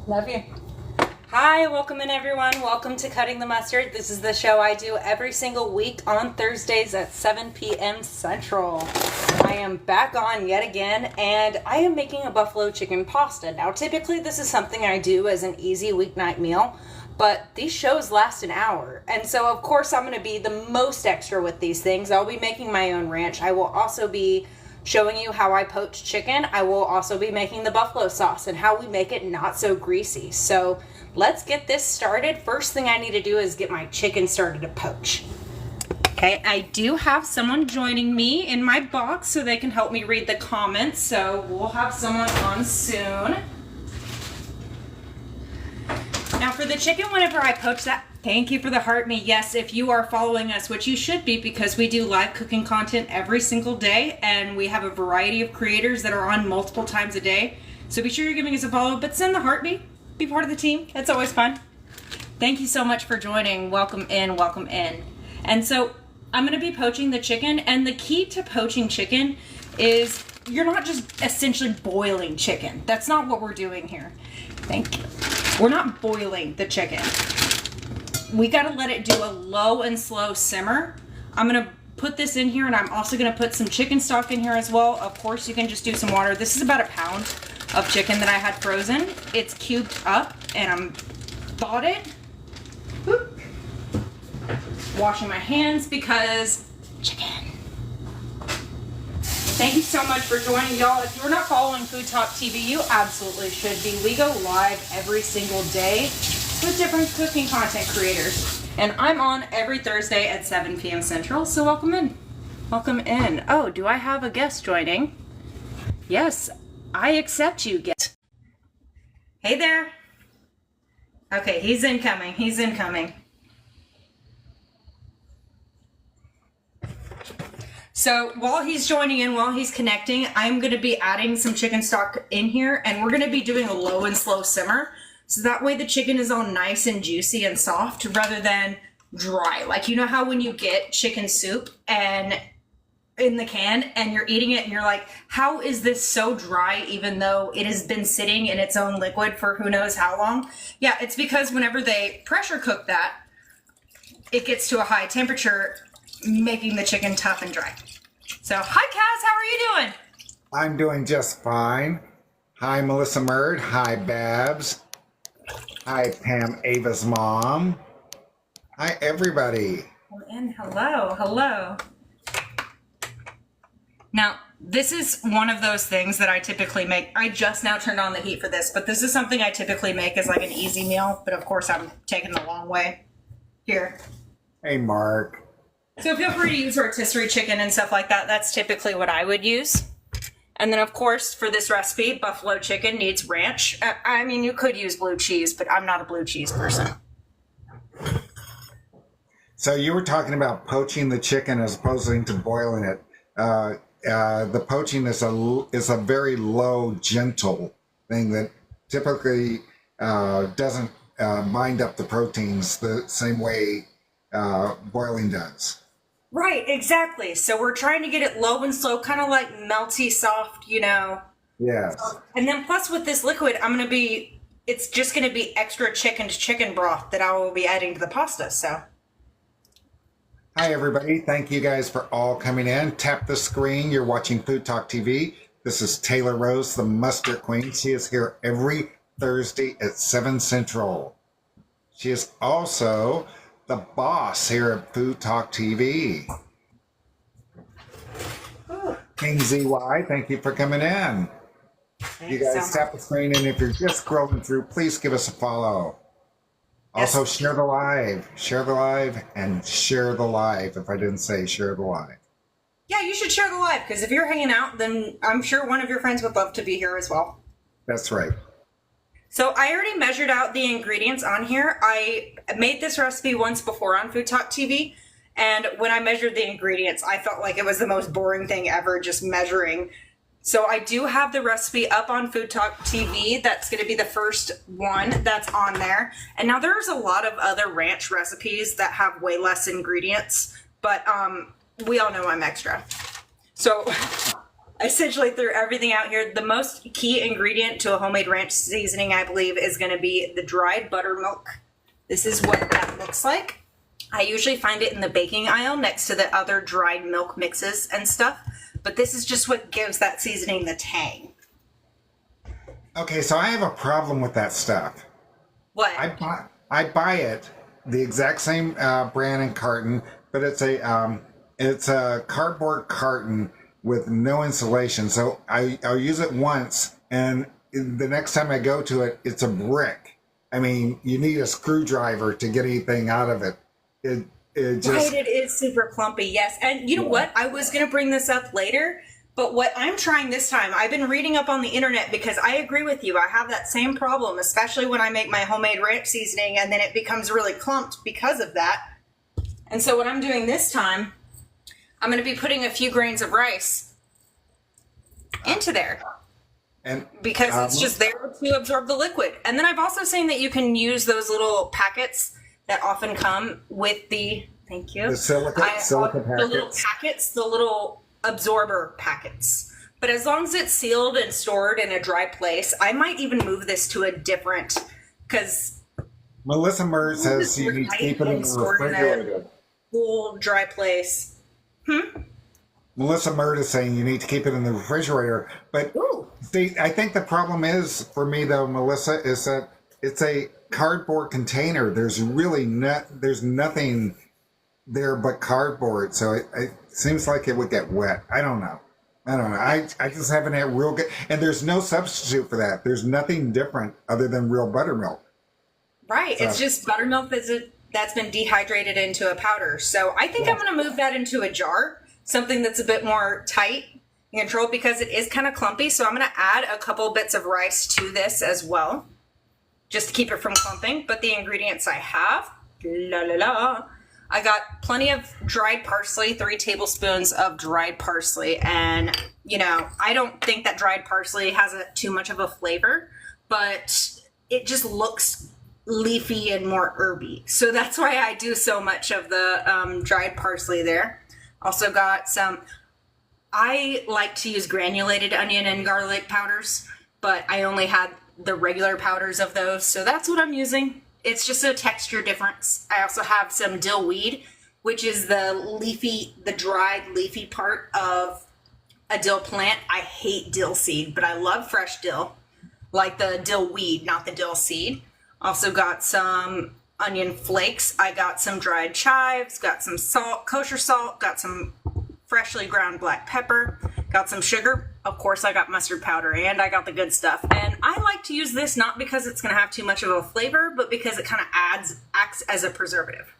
Love you. Hi, welcome in everyone. Welcome to Cutting the Mustard. This is the show I do every single week on Thursdays at 7 p.m. Central. I am back on yet again, and I am making a buffalo chicken pasta. Now, typically this is something I do as an easy weeknight meal, but these shows last an hour. And so, of course, I'm going to be the most extra with these things. I'll be making my own ranch. I will also be showing you how I poach chicken. I will also be making the buffalo sauce and how we make it not so greasy. So let's get this started. First thing I need to do is get my chicken started to poach. Okay, I do have someone joining me in my box so they can help me read the comments. So we'll have someone on soon. Now for the chicken, whenever I poach that, thank you for the heart me. Yes, if you are following us, which you should be because we do live cooking content every single day and we have a variety of creators that are on multiple times a day. So be sure you're giving us a follow, but send the heartbeat. Be part of the team. It's always fun. Thank you so much for joining. Welcome in, welcome in. And so I'm going to be poaching the chicken, and the key to poaching chicken is you're not just essentially boiling chicken. That's not what we're doing here. Thank you. We're not boiling the chicken. We got to let it do a low and slow simmer. I'm going to put this in here, and I'm also going to put some chicken stock in here as well. Of course, you can just do some water. This is about a pound of chicken that I had frozen. It's cubed up, and I'm thawed it. Whoop. Washing my hands because chicken. Thank you so much for joining, y'all. If you're not following FoodtokTV, you absolutely should be. We go live every single day with different cooking content creators. And I'm on every Thursday at 7 p.m. Central, so welcome in. Welcome in. Oh, do I have a guest joining? Yes, I accept you, guest. Hey there. Okay, he's incoming. He's incoming. So while he's joining in, while he's connecting, I'm going to be adding some chicken stock in here, and we're going to be doing a low and slow simmer. So that way the chicken is all nice and juicy and soft rather than dry. Like, you know how when you get chicken soup and in the can and you're eating it and you're like, how is this so dry even though it has been sitting in its own liquid for who knows how long? Yeah, it's because whenever they pressure cook that, it gets to a high temperature, making the chicken tough and dry. So, hi Cass, how are you doing? I'm doing just fine. Hi Melissa Murd. Hi Babs. Hi Pam Ava's mom. Hi everybody. And hello, hello. Now, this is one of those things that I typically make. I just now turned on the heat for this, but this is something I typically make as like an easy meal. But of course, I'm taking the long way here. Hey Mark. So feel free to use rotisserie chicken and stuff like that. That's typically what I would use. And then, of course, for this recipe, buffalo chicken needs ranch. I mean, you could use blue cheese, but I'm not a blue cheese person. So you were talking about poaching the chicken as opposed to boiling it. The poaching is a very low, gentle thing that typically doesn't bind up the proteins the same way boiling does. Right, exactly. So we're trying to get it low and slow, kind of like melty, soft, you know. Yes. And then plus with this liquid, it's just going to be extra chicken broth that I will be adding to the pasta, so. Hi everybody, thank you guys for all coming in. Tap the screen, you're watching FoodtokTV. This is Taylor Rose, the Mustard Queen. She is here every Thursday at 7 Central. She is also the boss here at FoodtokTV. King ZY, thank you for coming in. Thanks you guys so tap the screen, and if you're just scrolling through, please give us a follow. Also, Yes. share the live, and share the live. If I didn't say share the live. Yeah, you should share the live, because if you're hanging out, then I'm sure one of your friends would love to be here as well. That's right. So I already measured out the ingredients on here. I made this recipe once before on FoodtokTV, and when I measured the ingredients, I felt like it was the most boring thing ever, just measuring. So I do have the recipe up on FoodtokTV. That's going to be the first one that's on there. And now there's a lot of other ranch recipes that have way less ingredients, but we all know I'm extra. So essentially threw everything out here. The most key ingredient to a homemade ranch seasoning, I believe, is going to be the dried buttermilk. This is what that looks like. I usually find it in the baking aisle next to the other dried milk mixes and stuff, but this is just what gives that seasoning the tang. Okay, so I have a problem with that stuff. What? I buy it, the exact same brand and carton, but it's a cardboard carton with no insulation. So I'll use it once, and the next time I go to it, it's a brick. I mean, you need a screwdriver to get anything out of it. It just... Right, it is super clumpy, yes. And you know what? I was going to bring this up later, but what I'm trying this time, I've been reading up on the internet because I agree with you. I have that same problem, especially when I make my homemade ranch seasoning and then it becomes really clumped because of that. And so what I'm doing this time, I'm going to be putting a few grains of rice into there. And because it's just there to absorb the liquid. And then I've also seen that you can use those little packets that often come with the, thank you. The silica packets. The little packets, the little absorber packets. But as long as it's sealed and stored in a dry place, I might even move this to a different, because Melissa Murr says you need to keep it in the refrigerator. Cool, dry place. Melissa Murr is saying you need to keep it in the refrigerator. But see, I think the problem is, for me though, Melissa, is that it's a cardboard container. There's really there's nothing there but cardboard. So it seems like it would get wet. I don't know. I just haven't had real good, and there's no substitute for that. There's nothing different other than real buttermilk. Right. So, it's just buttermilk that's been dehydrated into a powder. So I think I'm going to move that into a jar. Something that's a bit more tight and controlled because it is kind of clumpy. So I'm going to add a couple bits of rice to this as well, just to keep it from clumping. But the ingredients I have, I got plenty of dried parsley, 3 tablespoons of dried parsley. And, you know, I don't think that dried parsley has too much of a flavor, but it just looks leafy and more herby. So that's why I do so much of the dried parsley there. Also got some, I like to use granulated onion and garlic powders, but I only had the regular powders of those. So that's what I'm using. It's just a texture difference. I also have some dill weed, which is the dried leafy part of a dill plant. I hate dill seed, but I love fresh dill, like the dill weed, not the dill seed. Also got some onion flakes. I got some dried chives, got some salt, kosher salt, got some freshly ground black pepper, got some sugar. Of course, I got mustard powder, and I got the good stuff. And I like to use this not because it's going to have too much of a flavor, but because it kind of acts as a preservative.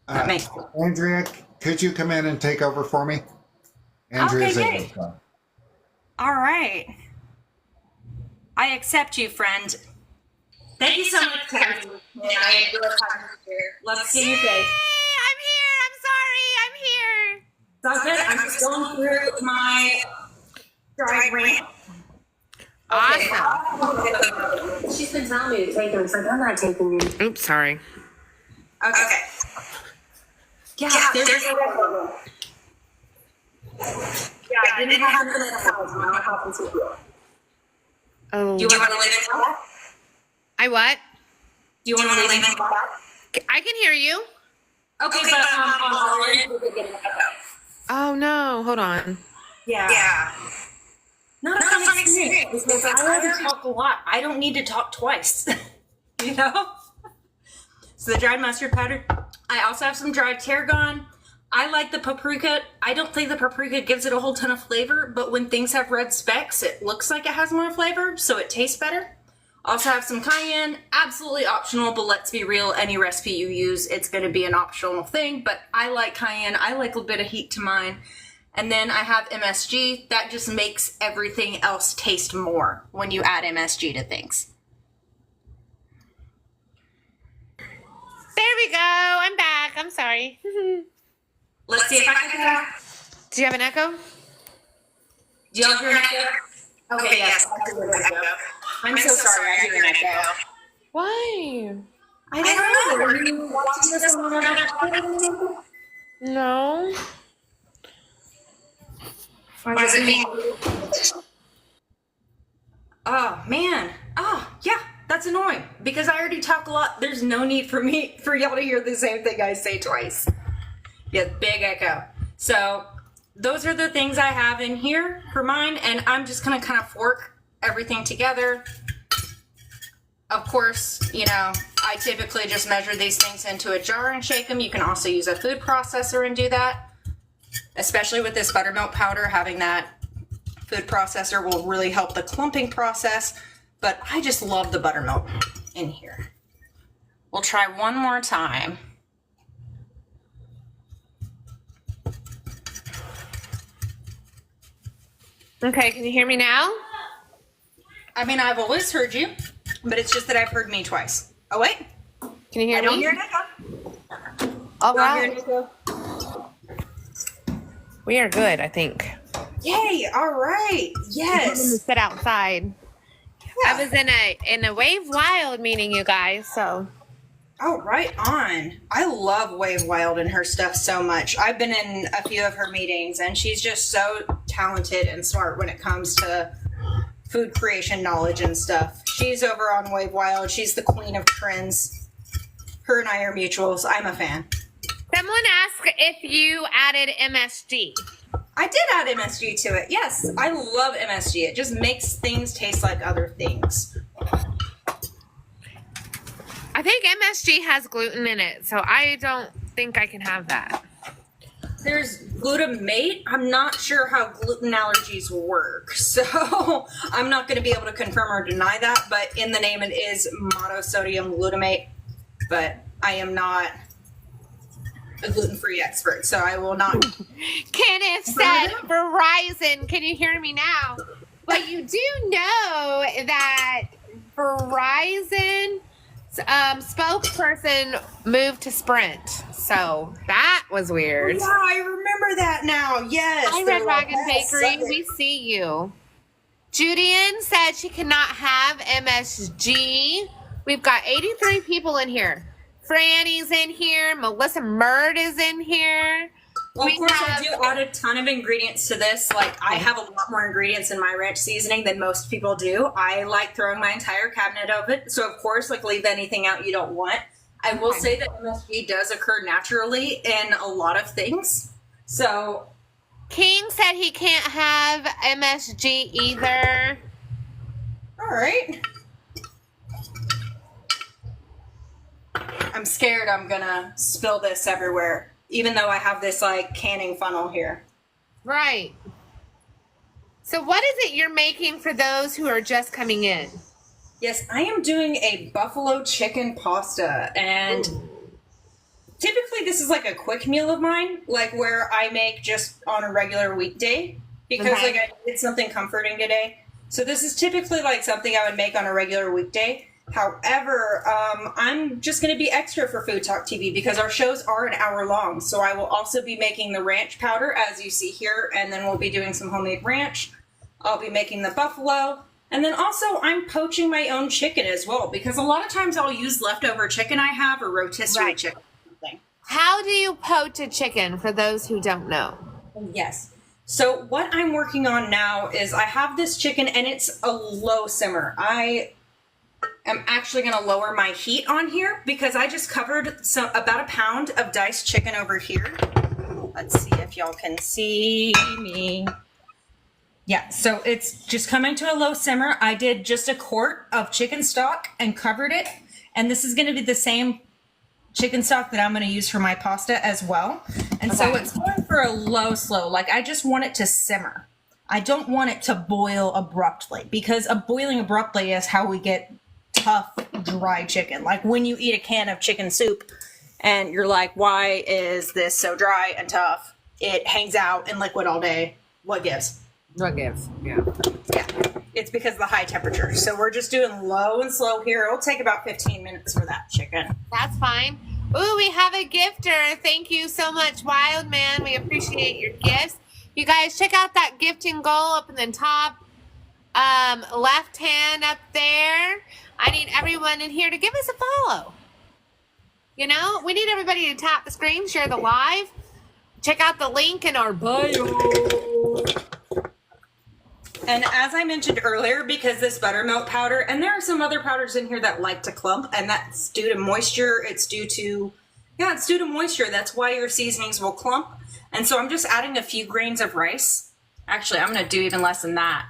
That makes sense. Andrea, could you come in and take over for me? Andrea's okay, all right. I accept you, friend. Thank you so much, Kevin. I enjoy having you here. Love seeing your face. I'm here. I'm sorry. I'm here. It's all good. I'm just going through my dry rant. Awesome. She's been telling me to take them. It's like, I'm not taking you. Oops, sorry. Okay. Yeah, there's no problem. Yeah, I didn't have to let house. Now it happens with you. Oh. Do you want to leave it back? I what? Do you want to leave it back? I can hear you. Okay, but on our end, we're getting an echo. Oh no, hold on. Yeah. Not a fun experience because I like to talk a lot. I don't need to talk twice. You know? So the dried mustard powder. I also have some dried tarragon. I like the paprika. I don't think the paprika gives it a whole ton of flavor, but when things have red specks, it looks like it has more flavor, so it tastes better. Also have some cayenne, absolutely optional, but let's be real, any recipe you use, it's going to be an optional thing, but I like cayenne. I like a bit of heat to mine. And then I have MSG. That just makes everything else taste more when you add MSG to things. There we go. I'm back. I'm sorry. Let's see if I can. Do you have an echo? Do you hear an echo? Okay, yes. I do hear an echo. I'm so sorry. I hear an echo. Why? I don't know. Were you watching this on another channel? No. Why does it mean? Oh man. Oh yeah, that's annoying because I already talk a lot. There's no need for y'all to hear the same thing I say twice. Yeah, big echo. So those are the things I have in here for mine, and I'm just gonna kind of fork everything together. Of course, you know, I typically just measure these things into a jar and shake them. You can also use a food processor and do that. Especially with this buttermilk powder, having that food processor will really help the clumping process. But I just love the buttermilk in here. We'll try one more time. Okay, can you hear me now? I mean, I've always heard you, but it's just that I've heard me twice. Oh, wait. Can you hear I me? don't hear Nico. All Don't hear right. Nico. We are good, I think. Yay, all right. I'm gonna Yes. sit outside. Yeah. I was in a Wave Wild meeting, you guys, so. Oh, right on. I love Wave Wild and her stuff so much. I've been in a few of her meetings, and she's just so talented and smart when it comes to food creation knowledge and stuff. She's over on Wave Wild. She's the queen of trends. Her and I are mutuals. I'm a fan. Someone asked if you added MSG. I did add MSG to it. Yes, I love MSG. It just makes things taste like other things. I think MSG has gluten in it, so I don't think I can have that. There's glutamate. I'm not sure how gluten allergies work, so I'm not going to be able to confirm or deny that, but in the name it is monosodium glutamate, but I am not a gluten-free expert, so I will not. Kenneth said Verizon. Can you hear me now? But you do know that Verizon spokesperson moved to Sprint. So that was weird. Yeah, I remember that now. Yes. Hi, Red Dragon Bakery. We see you. Judian said she cannot have MSG. We've got 83 people in here. Franny's in here. Melissa Murd is in here. Well, of We course, have- I do add a ton of ingredients to this. Like, I have a lot more ingredients in my ranch seasoning than most people do. I like throwing my entire cabinet of it. So, of course, like, leave anything out you don't want. I will say that MSG does occur naturally in a lot of things. So, King said he can't have MSG either. all right. I'm scared I'm gonna spill this everywhere, even though I have this, like, canning funnel here. Right. So what is it you're making for those who are just coming in? Yes, I am doing a buffalo chicken pasta, and typically this is like a quick meal of mine, like where I make just on a regular weekday, because Okay. like I did something comforting today. So this is typically like something I would make on a regular weekday. However, I'm just going to be extra for Food Talk TV because our shows are an hour long. So I will also be making the ranch powder, as you see here, and then we'll be doing some homemade ranch. I'll be making the buffalo. And then also I'm poaching my own chicken as well, because a lot of times I'll use leftover chicken I have or rotisserie Right. chicken or something. How do you poach a chicken for those who don't know? Yes. So what I'm working on now is I have this chicken and it's a low simmer. I am actually going to lower my heat on here because I just covered about a pound of diced chicken over here. Let's see if y'all can see me. Yeah, so it's just coming to a low simmer. I did just a quart of chicken stock and covered it. And this is going to be the same chicken stock that I'm going to use for my pasta as well. And so Okay. it's going for a low, slow. Like, I just want it to simmer. I don't want it to boil abruptly, because boiling abruptly is how we get tough, dry chicken. Like when you eat a can of chicken soup and you're like, why is this so dry and tough? It hangs out in liquid all day. What gives? What gives? Yeah. Yeah, it's because of the high temperature. So we're just doing low and slow here. It'll take about 15 minutes for that chicken. That's fine. Ooh, we have a gifter. Thank you so much, Wild Man. We appreciate your gifts. You guys, check out that gifting goal up in the top left hand up there. I need everyone in here to give us a follow. You know, we need everybody to tap the screen, share the live. Check out the link in our bio. And as I mentioned earlier, because this buttermilk powder, and there are some other powders in here that like to clump, and that's due to moisture. It's due to moisture. That's why your seasonings will clump. And so I'm just adding a few grains of rice. Actually, I'm going to do even less than that.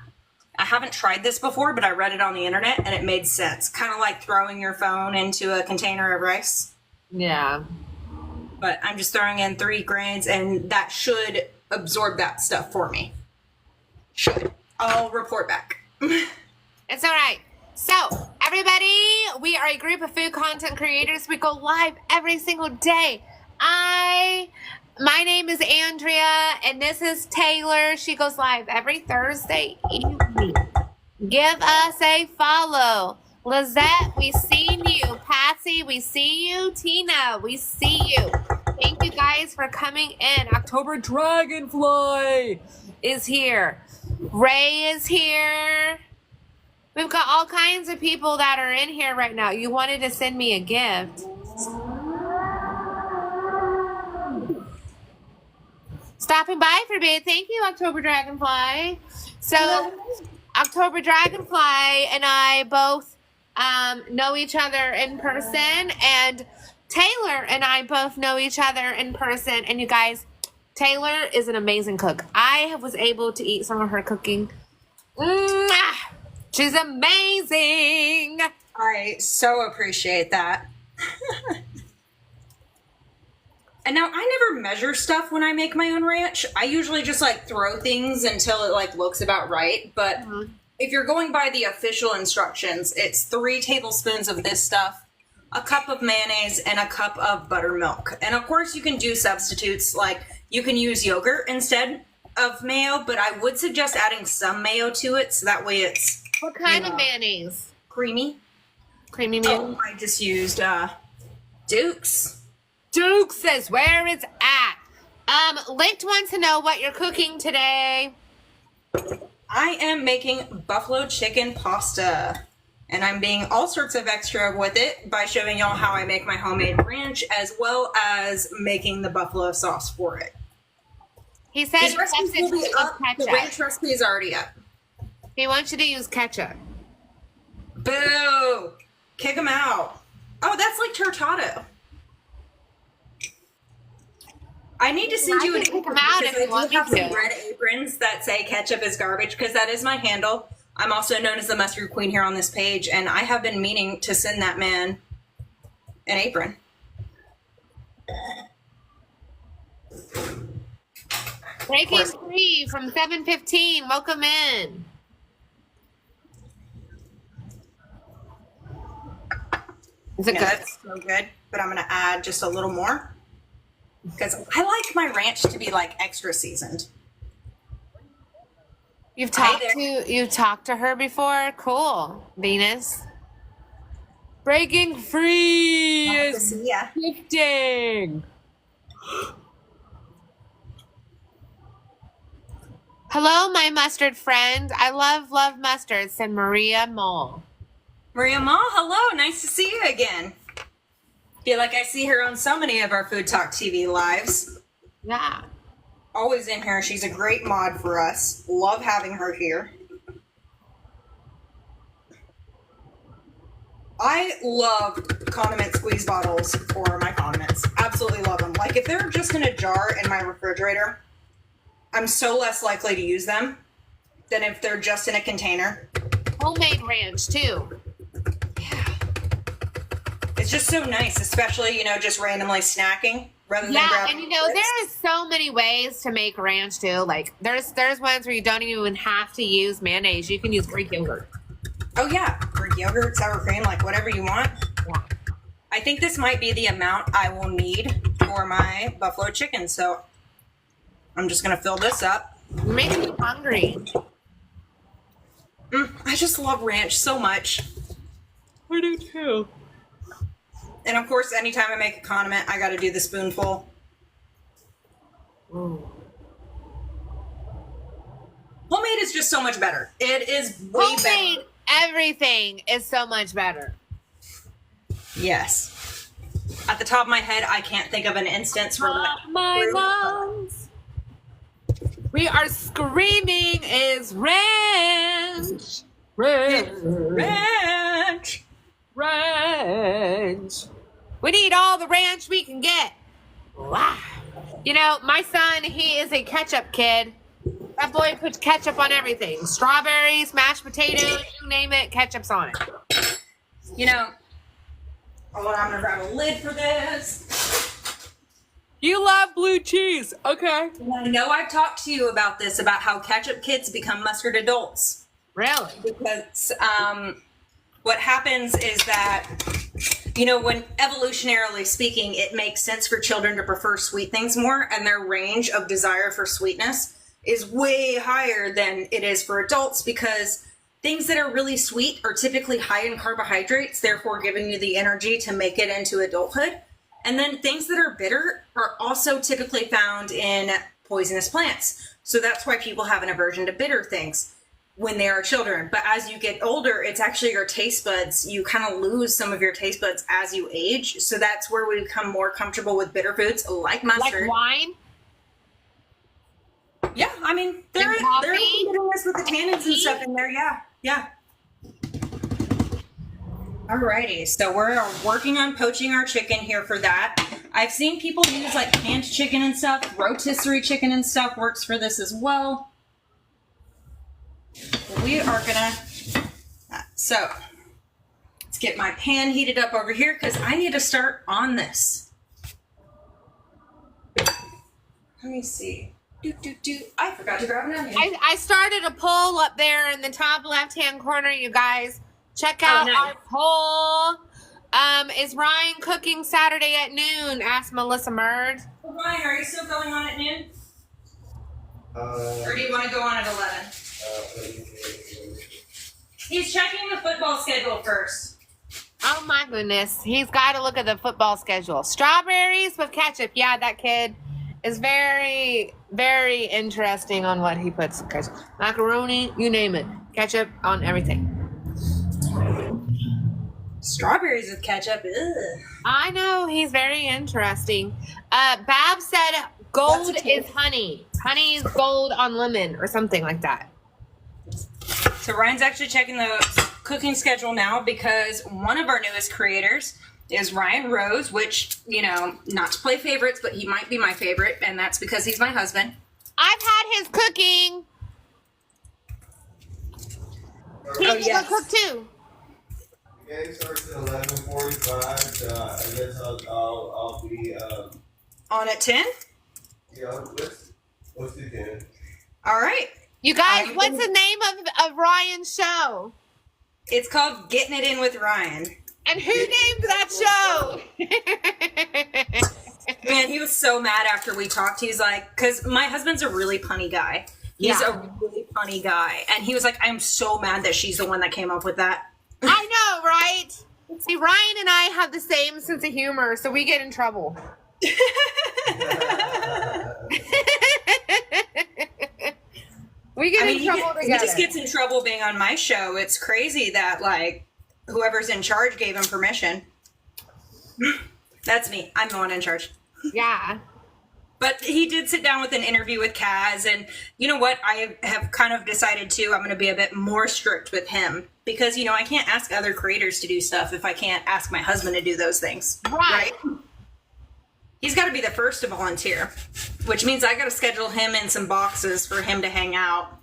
I haven't tried this before, but I read it on the internet and it made sense. Kind of like throwing your phone into a container of rice. Yeah. But I'm just throwing in 3 grains and that should absorb that stuff for me. Should. I'll report back. It's all right. So, everybody, we are a group of food content creators. We go live every single day. My name is Andrea, and this is Taylor. She goes live every Thursday evening. Give us a follow. Lizette, we seen you. Patsy, we see you. Tina, we see you. Thank you guys for coming in. October Dragonfly is here. Ray is here. We've got all kinds of people that are in here right now. You wanted to send me a gift. Stopping by for a bit. Thank you, October Dragonfly. So, October Dragonfly and I both know each other in person, and Taylor and I both know each other in person. And you guys, Taylor is an amazing cook. I was able to eat some of her cooking. She's amazing. I so appreciate that. And now I never measure stuff when I make my own ranch. I usually just like throw things until it like looks about right. But if you're going by the official instructions, it's 3 tablespoons of this stuff, a cup of mayonnaise, and a cup of buttermilk. And of course you can do substitutes, like you can use yogurt instead of mayo, but I would suggest adding some mayo to it so that way it's What kind of mayonnaise? creamy. Creamy mayonnaise. Oh, I just used Duke's. Duke's is where it's at. Linked wants to know what you're cooking today. I am making buffalo chicken pasta, and I'm being all sorts of extra with it by showing y'all how I make my homemade ranch, as well as making the buffalo sauce for it. He says These recipes will be up. The ranch ketchup. recipe is already up. He wants you to use ketchup. Boo! Kick them out. Oh, that's like tortado. I need to send I you an can kick 'em apron out because if you I want do have me some to. red aprons that say ketchup is garbage, because that is my handle. I'm also known as the mustard queen here on this page, and I have been meaning to send that man an apron. Breaking free from 7:15. Welcome in. Is it Yeah, good? that's so good, but I'm going to add just a little more because I like my ranch to be like extra seasoned. You've Hi talked to her before? Cool. Venus. Breaking free Nice to is see ya. gifting. Hello, my mustard friend. I love mustard, said Maria Mole. Maria Ma, hello. Nice to see you again. Feel like I see her on so many of our Food Talk TV lives. Yeah. Always in here. She's a great mod for us. Love having her here. I love condiment squeeze bottles for my condiments. Absolutely love them. Like if they're just in a jar in my refrigerator, I'm so less likely to use them than if they're just in a container. Homemade ranch, too. It's just so nice, especially, just randomly snacking rather than Yeah, grabbing and chips. there is so many ways to make ranch, too. Like, there's ones where you don't even have to use mayonnaise. You can use Greek yogurt. Oh yeah, Greek yogurt, sour cream, like whatever you want. Yeah. I think this might be the amount I will need for my buffalo chicken, so I'm just gonna fill this up. You're making me hungry. I just love ranch so much. I do too. And of course, anytime I make a condiment, I gotta do the spoonful. Ooh. Homemade is just so much better. It is way Homemade better. everything is so much better. Yes. At the top of my head, I can't think of an instance where that. My lungs. We are screaming is ranch. Ranch. Ranch. We need all the ranch we can get. Wow. You know, my son, he is a ketchup kid. That boy puts ketchup on everything. Strawberries, mashed potatoes, you name it, ketchup's on it. You know, hold on, I'm gonna grab a lid for this. You love blue cheese. Okay. I know I've talked to you about this, about how ketchup kids become mustard adults. Really? Because what happens is that, you know, when evolutionarily speaking, it makes sense for children to prefer sweet things more, and their range of desire for sweetness is way higher than it is for adults, because things that are really sweet are typically high in carbohydrates, therefore giving you the energy to make it into adulthood. And then things that are bitter are also typically found in poisonous plants. So that's why people have an aversion to bitter things when they are children. But as you get older, it's actually your taste buds. You kind of lose some of your taste buds as you age. So that's where we become more comfortable with bitter foods like mustard. Like wine? Yeah, I mean, they're bitterness with the tannins and stuff in there. Yeah. Alrighty, so we're working on poaching our chicken here for that. I've seen people use like canned chicken and stuff. Rotisserie chicken and stuff works for this as well. We are gonna, so let's get my pan heated up over here because I need to start on this. Let me see. I forgot to grab an onion. I started a poll up there in the top left-hand corner, you guys. Check out our poll. Is Ryan cooking Saturday at noon? Asked Melissa Murd. Ryan, are you still going on at noon? Or do you want to go on at 11? He's checking the football schedule first. Oh my goodness. He's got to look at the football schedule. Strawberries with ketchup. Yeah, that kid is very, very interesting on what he puts. Macaroni, you name it. Ketchup on everything. Strawberries with ketchup. Ugh. I know, he's very interesting. Bab said gold is honey. Honey is gold on lemon or something like that. So Ryan's actually checking the cooking schedule now because one of our newest creators is Ryan Rose, which, you know, not to play favorites, but he might be my favorite, and that's because he's my husband. I've had his cooking. He's a cook too. The game starts at 11:45, so I guess I'll be On at 10? let's do 10. All right. You guys, what's the name of Ryan's show? It's called Getting It In with Ryan. And who named that show? Man, he was so mad after we talked. He's like, because my husband's a really punny guy. He's a really funny guy. And he was like, I'm so mad that she's the one that came up with that. I know, right? See, Ryan and I have the same sense of humor, so we get in trouble. We get in trouble together. He just gets in trouble being on my show. It's crazy that, like, whoever's in charge gave him permission. That's me. I'm the one in charge. Yeah. But he did sit down with an interview with Kaz, and you know what? I have kind of decided to, I'm going to be a bit more strict with him because, you know, I can't ask other creators to do stuff if I can't ask my husband to do those things. Right? He's got to be the first to volunteer, which means I got to schedule him in some boxes for him to hang out.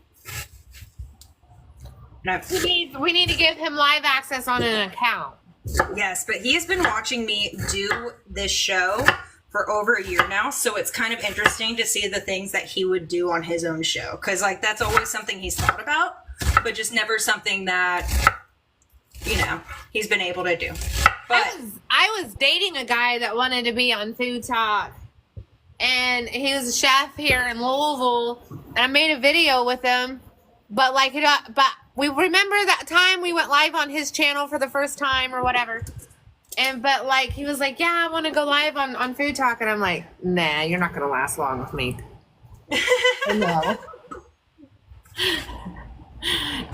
We need to give him live access on an account. Yes, but he has been watching me do this show for over a year now, so it's kind of interesting to see the things that he would do on his own show, because like that's always something he's thought about, but just never something that, you know, he's been able to do. But I was dating a guy that wanted to be on Food Talk, and he was a chef here in Louisville, and I made a video with him, but like but we remember that time we went live on his channel for the first time or whatever. But like he was like, yeah, I want to go live on Food Talk, and I'm like, nah, you're not gonna last long with me. No.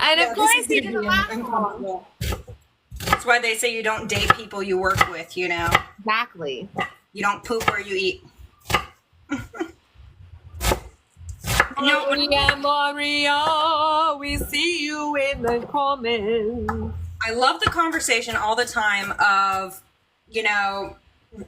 And of course he didn't last long. That's why they say you don't date people you work with, you know. Exactly. You don't poop where you eat. Maria, Maria, we see you in the comments. I love the conversation all the time of, you know,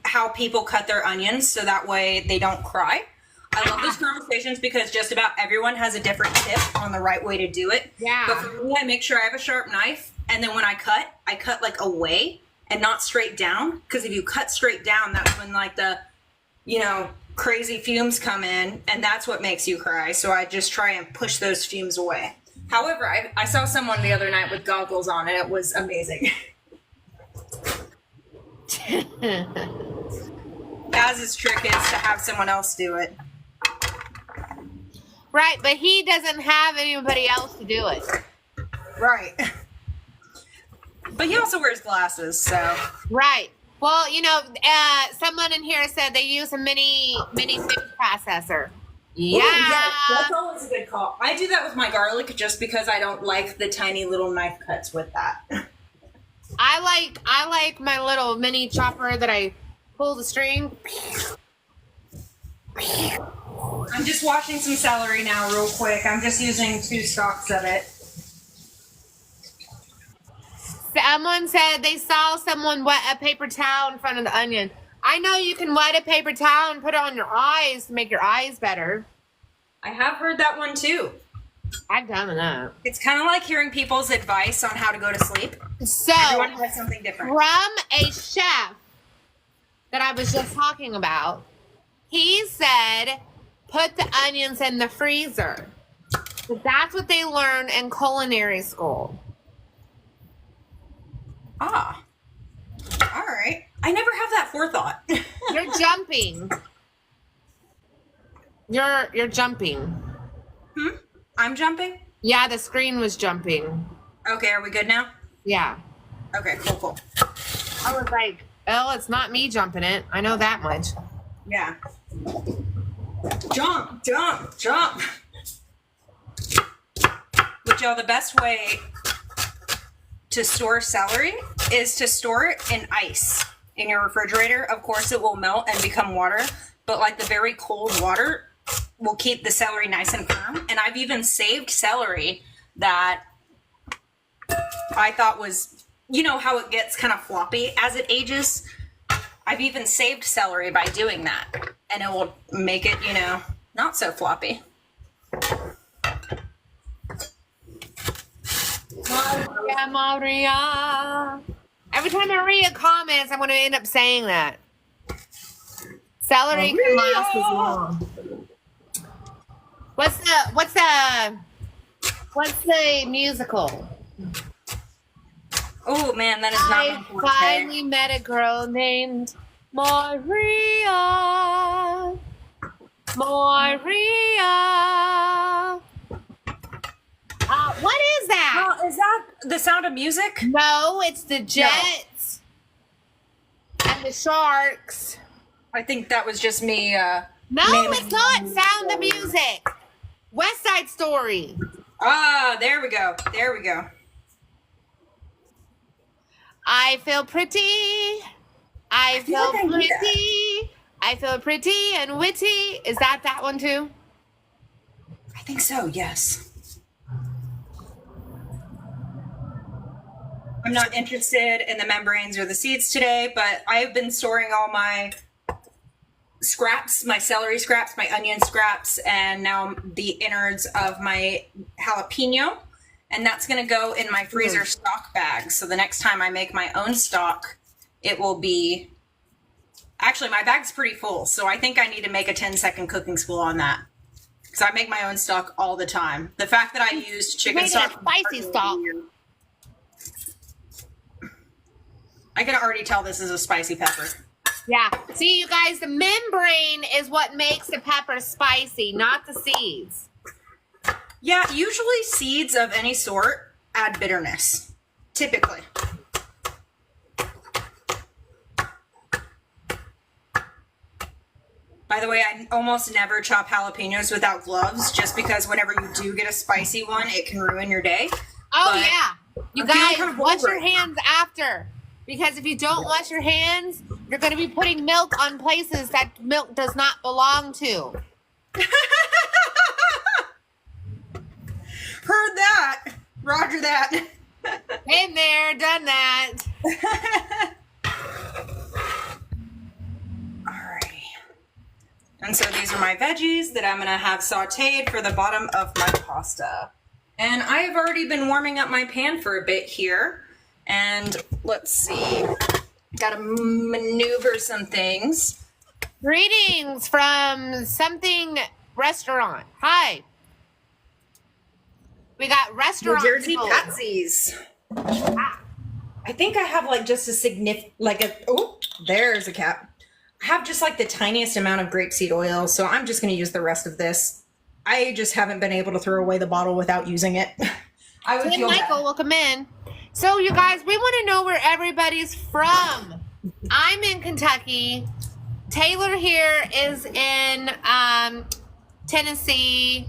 how people cut their onions so that way they don't cry. I love those conversations because just about everyone has a different tip on the right way to do it. Yeah. But for me, I make sure I have a sharp knife, and then when I cut like away and not straight down. Because if you cut straight down, that's when like the, you know, crazy fumes come in, and that's what makes you cry. So I just try and push those fumes away. However, I saw someone the other night with goggles on, and it was amazing. Gaz's trick is to have someone else do it. Right, but he doesn't have anybody else to do it. Right. But he also wears glasses, so. Right. Well, you know, someone in here said they use a mini food processor. Yeah. Ooh, yes, that's always a good call. I do that with my garlic just because I don't like the tiny little knife cuts with that. I like my little mini chopper that I pull the string. I'm just washing some celery now real quick. I'm just using 2 stalks of it. Someone said they saw someone wet a paper towel in front of the onion. I know you can wet a paper towel and put it on your eyes to make your eyes better. I have heard that one too. I've done that. It's kind of like hearing people's advice on how to go to sleep. So, Everyone has something different. from a chef that I was just talking about, he said, put the onions in the freezer. So that's what they learn in culinary school. Ah. All right. I never have that forethought. You're jumping. You're jumping. I'm jumping? Yeah, the screen was jumping. Okay, are we good now? Yeah. Okay, cool. I was like, oh, it's not me jumping it. I know that much. Yeah. Jump. But y'all, the best way to store celery is to store it in ice in your refrigerator. Of course, it will melt and become water, but like the very cold water will keep the celery nice and firm. And I've even saved celery that I thought was, you know how it gets kind of floppy as it ages? I've even saved celery by doing that, and it will make it, you know, not so floppy. Maria. Every time Maria comments, I'm going to end up saying that. Celery can last as long. What's the musical? Oh man, that is not I my forte. finally met a girl named Maria. What is that? Oh, is that the Sound of Music? No, it's the Jets and the Sharks. I think that was just me. No, it's not Sound of Music. West Side Story. Ah, there we go. I feel pretty. I feel like I knew that. pretty. I feel pretty and witty. Is that one too? I think so, yes. I'm not interested in the membranes or the seeds today, but I've been storing all my scraps, my celery scraps, my onion scraps, and now the innards of my jalapeno. And that's going to go in my freezer stock bag. So the next time I make my own stock, it will be... Actually, my bag's pretty full, so I think I need to make a 10-second cooking school on that. Because I make my own stock all the time. The fact that I used chicken Make it a stock... spicy stock. I can already tell this is a spicy pepper. Yeah. See, you guys, the membrane is what makes the pepper spicy, not the seeds. Yeah, usually seeds of any sort add bitterness. Typically. By the way, I almost never chop jalapenos without gloves, just because whenever you do get a spicy one, it can ruin your day. Oh, But yeah. You I'm feeling guys, kind of wash bold your right now. hands after. Because if you don't wash your hands, you're going to be putting milk on places that milk does not belong to. Heard that. Roger that. Been there, done that. Alrighty. And so these are my veggies that I'm going to have sauteed for the bottom of my pasta. And I have already been warming up my pan for a bit here. And let's see. Got to maneuver some things. Greetings from something restaurant. Hi. We got restaurant. New Jersey people. Patsies. I think I have like just a oh, there's a cap. I have just like the tiniest amount of grapeseed oil, so I'm just going to use the rest of this. I just haven't been able to throw away the bottle without using it. I would feel Michael, bad. welcome in. So, you guys, we want to know where everybody's from. I'm in Kentucky. Taylor here is in Tennessee.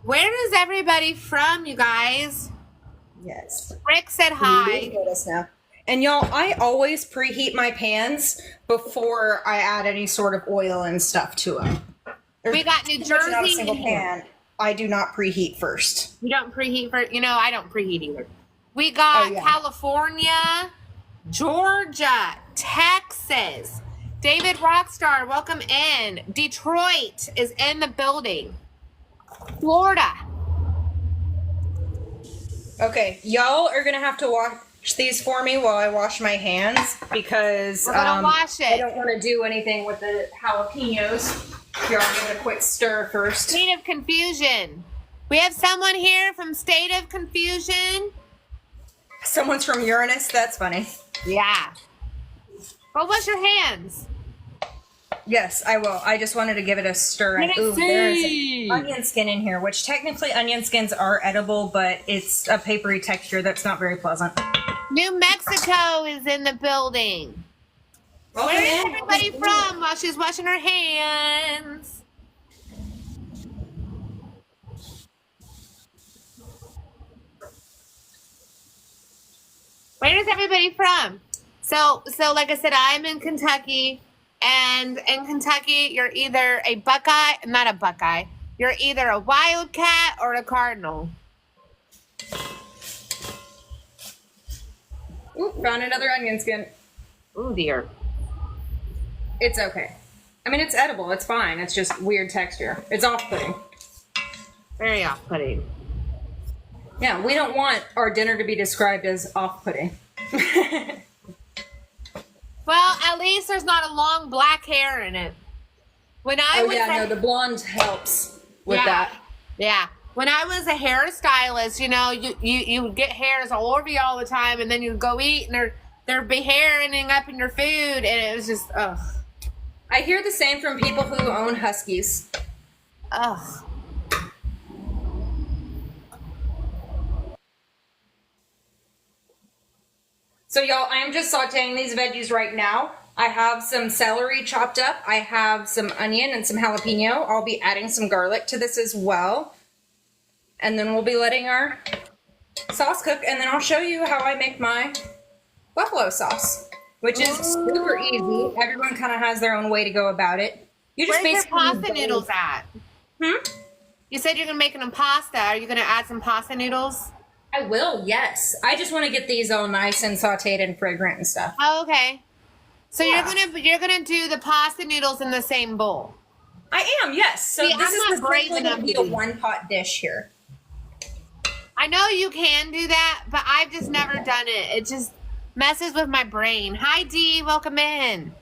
Where is everybody from, you guys? Yes. Rick said hi. Notice now. And y'all, I always preheat my pans before I add any sort of oil and stuff to them. We got New Not a Jersey single in here. pan. I do not preheat first. You don't preheat for, I don't preheat either. We got Oh, yeah. California, Georgia, Texas. David Rockstar, welcome in. Detroit is in the building. Florida. Okay, y'all are gonna have to wash these for me while I wash my hands because We're gonna wash it. I don't want to do anything with the jalapenos. Here, I'll give it a quick stir first. State of Confusion. We have someone here from State of Confusion. Someone's from Uranus. That's funny. Yeah. Well, wash your hands. Yes, I will. I just wanted to give it a stir. And, ooh, there's onion skin in here, which technically onion skins are edible, but it's a papery texture that's not very pleasant. New Mexico is in the building. Where is everybody from while she's washing her hands? Where is everybody from? So like I said, I'm in Kentucky, and in Kentucky, you're either a Buckeye, not a Buckeye. You're either a Wildcat or a Cardinal. Ooh, found another onion skin. Oh dear. It's okay. I mean, it's edible. It's fine. It's just weird texture. It's off-putting. Very off-putting. Yeah, we don't want our dinner to be described as off-putting. Well, at least there's not a long black hair in it. When I was no, the blonde helps with that. Yeah. When I was a hairstylist, you would get hairs all over you all the time, and then you'd go eat, and there'd be hair ending up in your food, and it was just, ugh. I hear the same from people who own huskies. Ugh. So y'all, I am just sauteing these veggies right now. I have some celery chopped up. I have some onion and some jalapeno. I'll be adding some garlic to this as well. And then we'll be letting our sauce cook. And then I'll show you how I make my buffalo sauce, which is super easy. Everyone kind of has their own way to go about it. You just Where's your basically pasta noodles at? You said you're going to make them pasta. Are you going to add some pasta noodles? I will, yes. I just want to get these all nice and sauteed and fragrant and stuff. Oh, okay. So Yeah. you're gonna do the pasta noodles in the same bowl. I am, yes. So See, this I'm is not brave going enough to be to a do- one-pot dish here. I know you can do that, but I've just never done it. It just messes with my brain. Hi, Dee. Welcome in.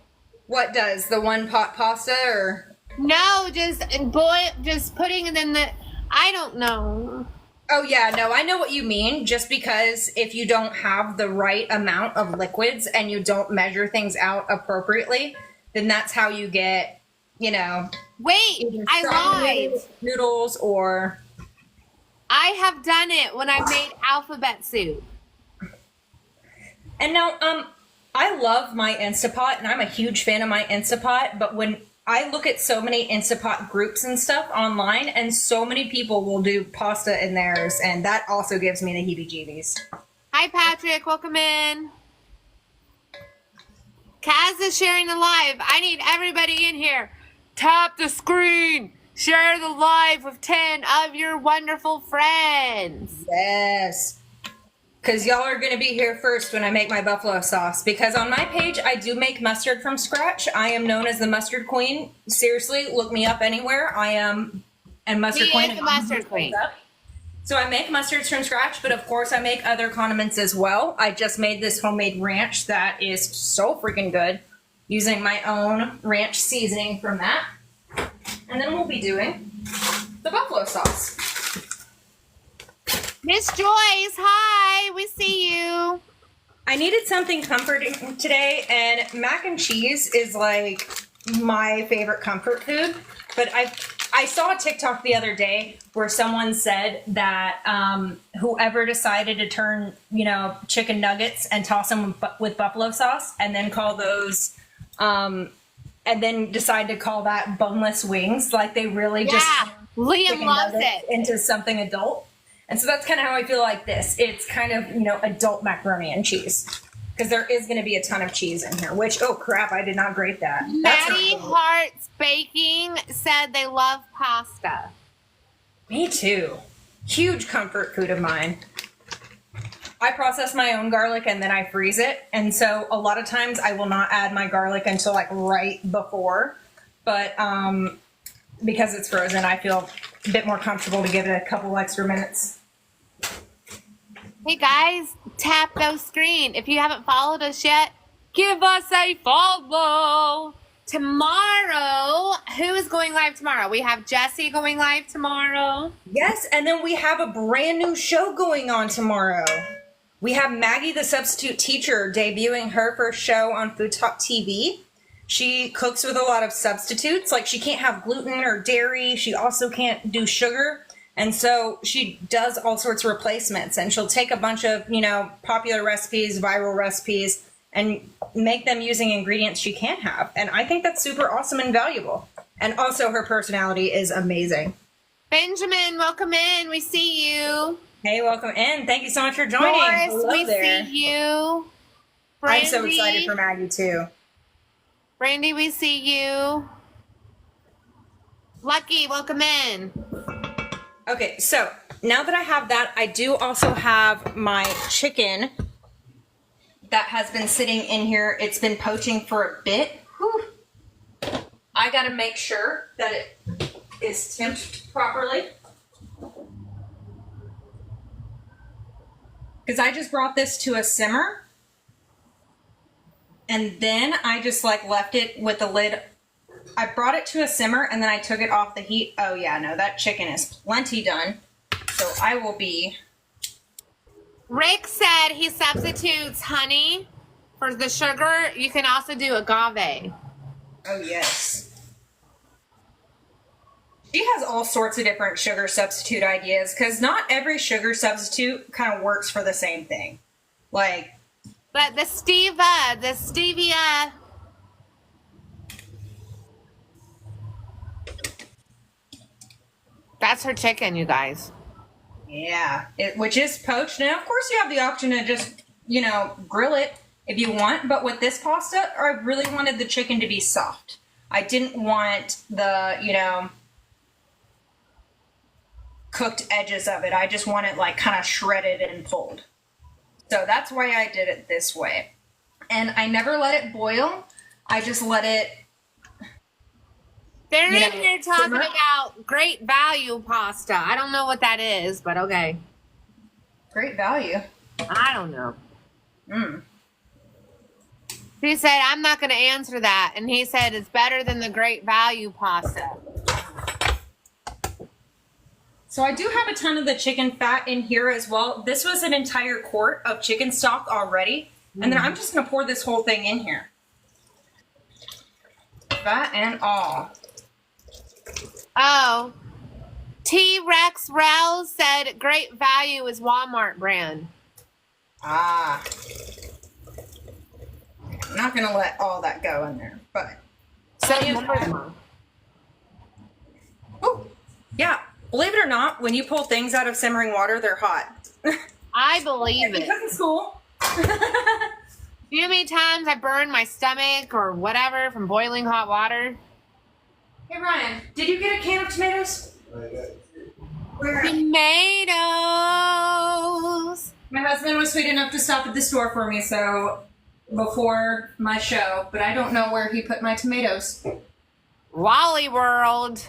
What does the one-pot pasta or? No, just putting it in the. I don't know. Oh yeah, no, I know what you mean. Just because if you don't have the right amount of liquids and you don't measure things out appropriately, then that's how you get, Wait, either I strong lied. noodles or. I have done it when I made alphabet soup. And now, I love my Instapot, and I'm a huge fan of my Instapot. But when I look at so many Instapot groups and stuff online, and so many people will do pasta in theirs, and that also gives me the heebie-jeebies. Hi, Patrick. Welcome in. Kaz is sharing the live. I need everybody in here. Tap the screen. Share the live with 10 of your wonderful friends. Yes. Because y'all are going to be here first when I make my buffalo sauce. Because on my page, I do make mustard from scratch. I am known as the mustard queen. Seriously, look me up anywhere. I am and mustard queen. The mustard queen. So I make mustards from scratch, but of course I make other condiments as well. I just made this homemade ranch that is so freaking good using my own ranch seasoning from that. And then we'll be doing the buffalo sauce. Miss Joyce, hi, we see you. I needed something comforting today, and mac and cheese is like my favorite comfort food. But I saw a TikTok the other day where someone said that whoever decided to turn, chicken nuggets and toss them with buffalo sauce and then call those, and then decide to call that boneless wings, like they really just Liam loves it into something adult. And so that's kind of how I feel like this. It's kind of, adult macaroni and cheese. Because there is going to be a ton of cheese in here, which, oh crap, I did not grate that. Maddie Hearts Baking said they love pasta. Me too. Huge comfort food of mine. I process my own garlic and then I freeze it. And so a lot of times I will not add my garlic until like right before. But because it's frozen, I feel a bit more comfortable to give it a couple extra minutes. Hey guys, tap the screen. If you haven't followed us yet, give us a follow. Tomorrow, who is going live tomorrow? We have Jessie going live tomorrow. Yes, and then we have a brand new show going on tomorrow. We have Maggie, the substitute teacher, debuting her first show on FoodtokTV. She cooks with a lot of substitutes. Like, she can't have gluten or dairy. She also can't do sugar. And so she does all sorts of replacements. And she'll take a bunch of, popular recipes, viral recipes, and make them using ingredients she can't have. And I think that's super awesome and valuable. And also her personality is amazing. Benjamin, welcome in. We see you. Hey, welcome in. Thank you so much for joining. Doris, we see you. Brandy, I'm so excited for Maggie, too. Brandy, we see you. Lucky, welcome in. Okay, so now that I have that, I do also have my chicken that has been sitting in here. It's been poaching for a bit. Whew. I gotta make sure that it is temped properly. Because I just brought this to a simmer. And then I just left it with the lid. I brought it to a simmer and then I took it off the heat. Oh yeah, no, that chicken is plenty done. So I will be. Rick said he substitutes honey for the sugar. You can also do agave. Oh yes. She has all sorts of different sugar substitute ideas because not every sugar substitute kind of works for the same thing. But the stevia. That's her chicken, you guys. Yeah, which is poached. Now, of course, you have the option to just, grill it if you want. But with this pasta, I really wanted the chicken to be soft. I didn't want the, cooked edges of it. I just want it kind of shredded and pulled. So that's why I did it this way. And I never let it boil. I just let it. They're in here talking about great value pasta. I don't know what that is, but okay. Great value. I don't know. He said, I'm not going to answer that. And he said, it's better than the great value pasta. So I do have a ton of the chicken fat in here as well. This was an entire quart of chicken stock already. And then I'm just going to pour this whole thing in here. Fat and all. Oh. T-Rex Rel said great value is Walmart brand. Ah. I'm not going to let all that go in there, but. Oh, yeah. Believe it or not, when you pull things out of simmering water, they're hot. I believe it. Cooking school. You know how many times I burned my stomach or whatever from boiling hot water? Hey Ryan, did you get a can of tomatoes? Where? Tomatoes. My husband was sweet enough to stop at the store for me, so before my show, but I don't know where he put my tomatoes. Wally World.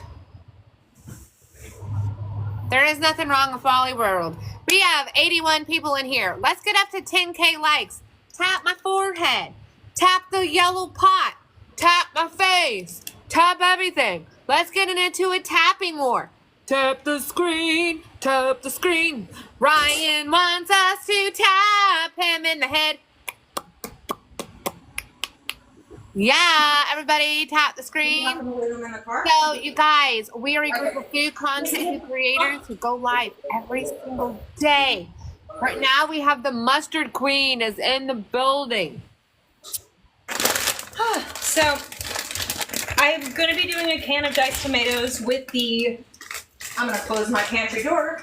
There is nothing wrong with Wally World. We have 81 people in here. Let's get up to 10K likes. Tap my forehead. Tap the yellow pot. Tap my face. Tap everything. Let's get into a tapping war. Tap the screen. Tap the screen. Ryan wants us to tap him in the head. Yeah, everybody tap the screen. So, you guys, we are a group of food content creators who go live every single day. Right now, we have the Mustard Queen is in the building. So, I'm going to be doing a can of diced tomatoes with the... I'm going to close my pantry door.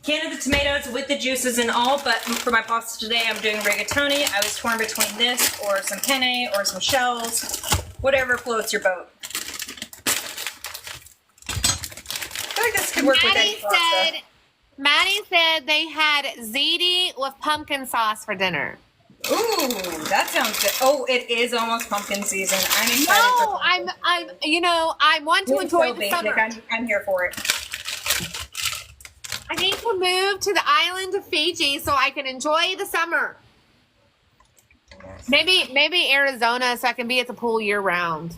Can of the tomatoes with the juices and all, but for my pasta today, I'm doing rigatoni. I was torn between this or some penne or some shells, whatever floats your boat. I feel like this could work with any pasta. Maddie said they had ziti with pumpkin sauce for dinner. Ooh, that sounds good. Oh, it is almost pumpkin season. I'm excited for pumpkin. I want to enjoy the summer. I'm here for it. I need to move to the island of Fiji so I can enjoy the summer. Maybe Arizona so I can be at the pool year round.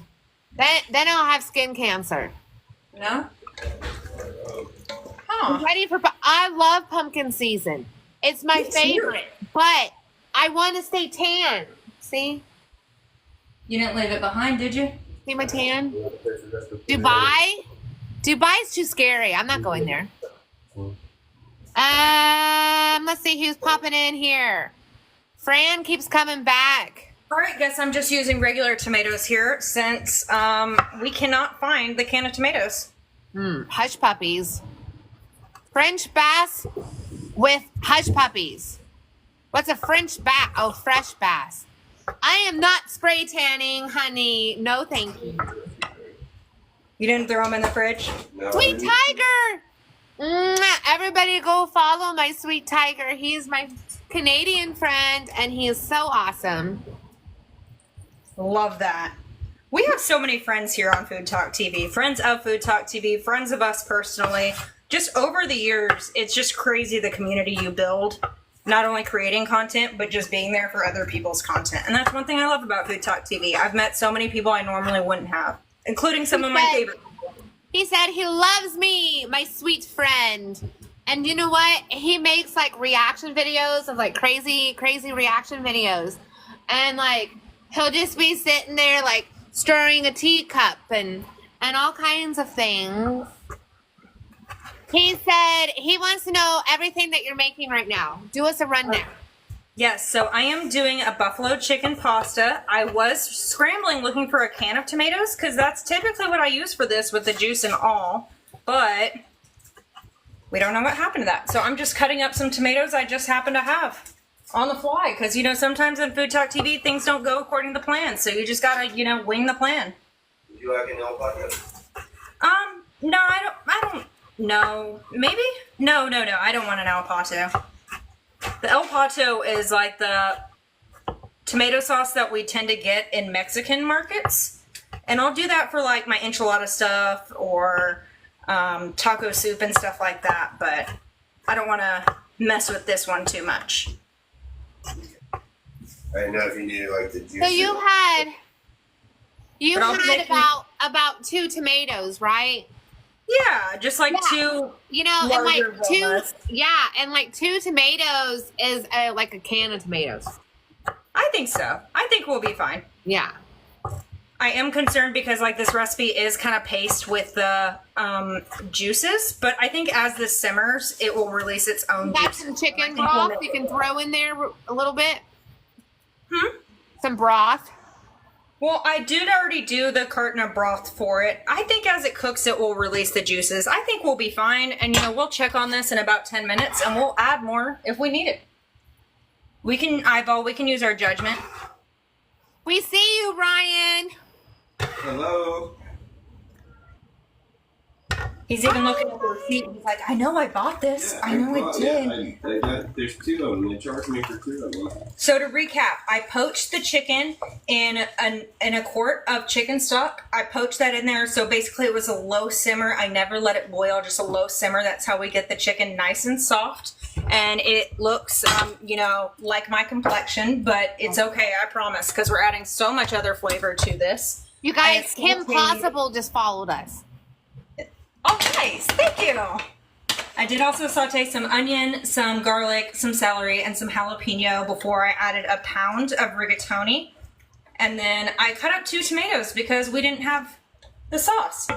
Then I'll have skin cancer. No? I'm ready for. I love pumpkin season. It's my favorite. But I want to stay tan. See? You didn't leave it behind, did you? See my tan? Dubai? Dubai's too scary. I'm not going there. Let's see who's popping in here. Fran keeps coming back. All right, guess I'm just using regular tomatoes here since we cannot find the can of tomatoes. Hush puppies. French bass with hush puppies. What's a French bass? Oh, fresh bass. I am not spray tanning, honey. No, thank you. You didn't throw them in the fridge? No, Sweet Tiger! Everybody go follow my Sweet Tiger. He's my Canadian friend, and he is so awesome. Love that. We have so many friends here on Food Talk TV. Friends of Food Talk TV, friends of us personally. Just over the years, it's just crazy the community you build. Not only creating content, but just being there for other people's content. And that's one thing I love about Food Talk TV. I've met so many people I normally wouldn't have, including some of my favorite people. He said he loves me, my sweet friend. And you know what? He makes like reaction videos of like crazy reaction videos. And like, he'll just be sitting there like stirring a teacup and all kinds of things. He said he wants to know everything that you're making right now. Do us a rundown. Yes, so I am doing a buffalo chicken pasta. I was scrambling looking for a can of tomatoes because that's typically what I use for this with the juice and all. But we don't know what happened to that. So I'm just cutting up some tomatoes I just happen to have on the fly because, you know, sometimes on Food Talk TV, things don't go according to plan. So you just got to, you know, wing the plan. Would you like an El Pato? No, I don't. No, maybe? No, I don't want an El Pato. The El Pato is like the tomato sauce that we tend to get in Mexican markets. And I'll do that for like my enchilada stuff or taco soup and stuff like that. But I don't want to mess with this one too much. I didn't know if you needed like the juice. So you had about 2 tomatoes, right? Yeah, just like 2. You know, and like Walnuts. 2. Yeah, and like 2 tomatoes is like a can of tomatoes. I think so. I think we'll be fine. Yeah. I am concerned because like this recipe is kind of paced with the juices, but I think as this simmers, it will release its own Got juice. some chicken broth you can throw in there a little bit. Some broth. Well, I did already do the carton of broth for it. I think as it cooks, it will release the juices. I think we'll be fine. And, you know, we'll check on this in about 10 minutes and we'll add more if we need it. We can eyeball, we can use our judgment. We see you, Ryan. Hello. He's even looking at the receipt. He's like, I know I bought this. Yeah, I know I bought- did. Yeah, I got, there's 2 of them. They charged me for 2 of them. So to recap, I poached the chicken in a quart of chicken stock. I poached that in there. So basically it was a low simmer. I never let it boil, just a low simmer. That's how we get the chicken nice and soft. And it looks, like my complexion, but it's okay, I promise, because we're adding so much other flavor to this. You guys, Kim Possible just followed us. Oh, nice. Thank you. I did also saute some onion, some garlic, some celery, and some jalapeno before I added a pound of rigatoni. And then I cut up 2 tomatoes because we didn't have the sauce.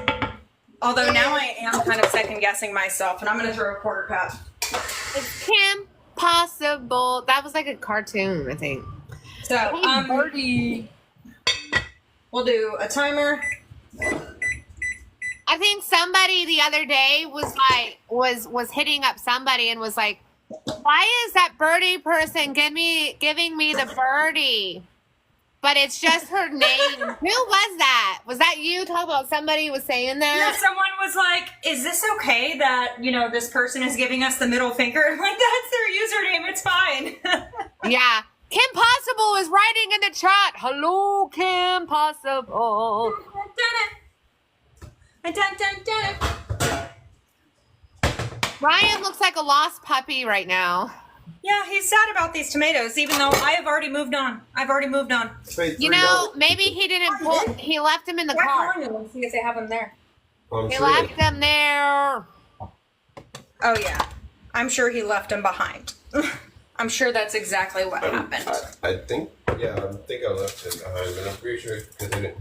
Although now I am kind of second guessing myself, and I'm going to throw a quarter cup. It's Kim Possible. That was like a cartoon, I think. So, Birdie. we'll do a timer. I think somebody the other day was like, was hitting up somebody and was like, why is that birdie person giving me the birdie? But it's just her name. Who was that? Was that you? Talk about somebody was saying that? Yeah, someone was like, is this okay that, this person is giving us the middle finger? I'm like, that's their username. It's fine. Yeah. Kim Possible is writing in the chat. Hello, Kim Possible. Ryan looks like a lost puppy right now. Yeah, he's sad about these tomatoes, even though I have already moved on. Wait, You know, maybe he didn't pull. He left them in the car. Let's see if they have them there. He left them there. Oh, yeah. I'm sure he left them behind. I'm sure that's exactly what happened. I think I left it behind, but I'm pretty sure because I didn't.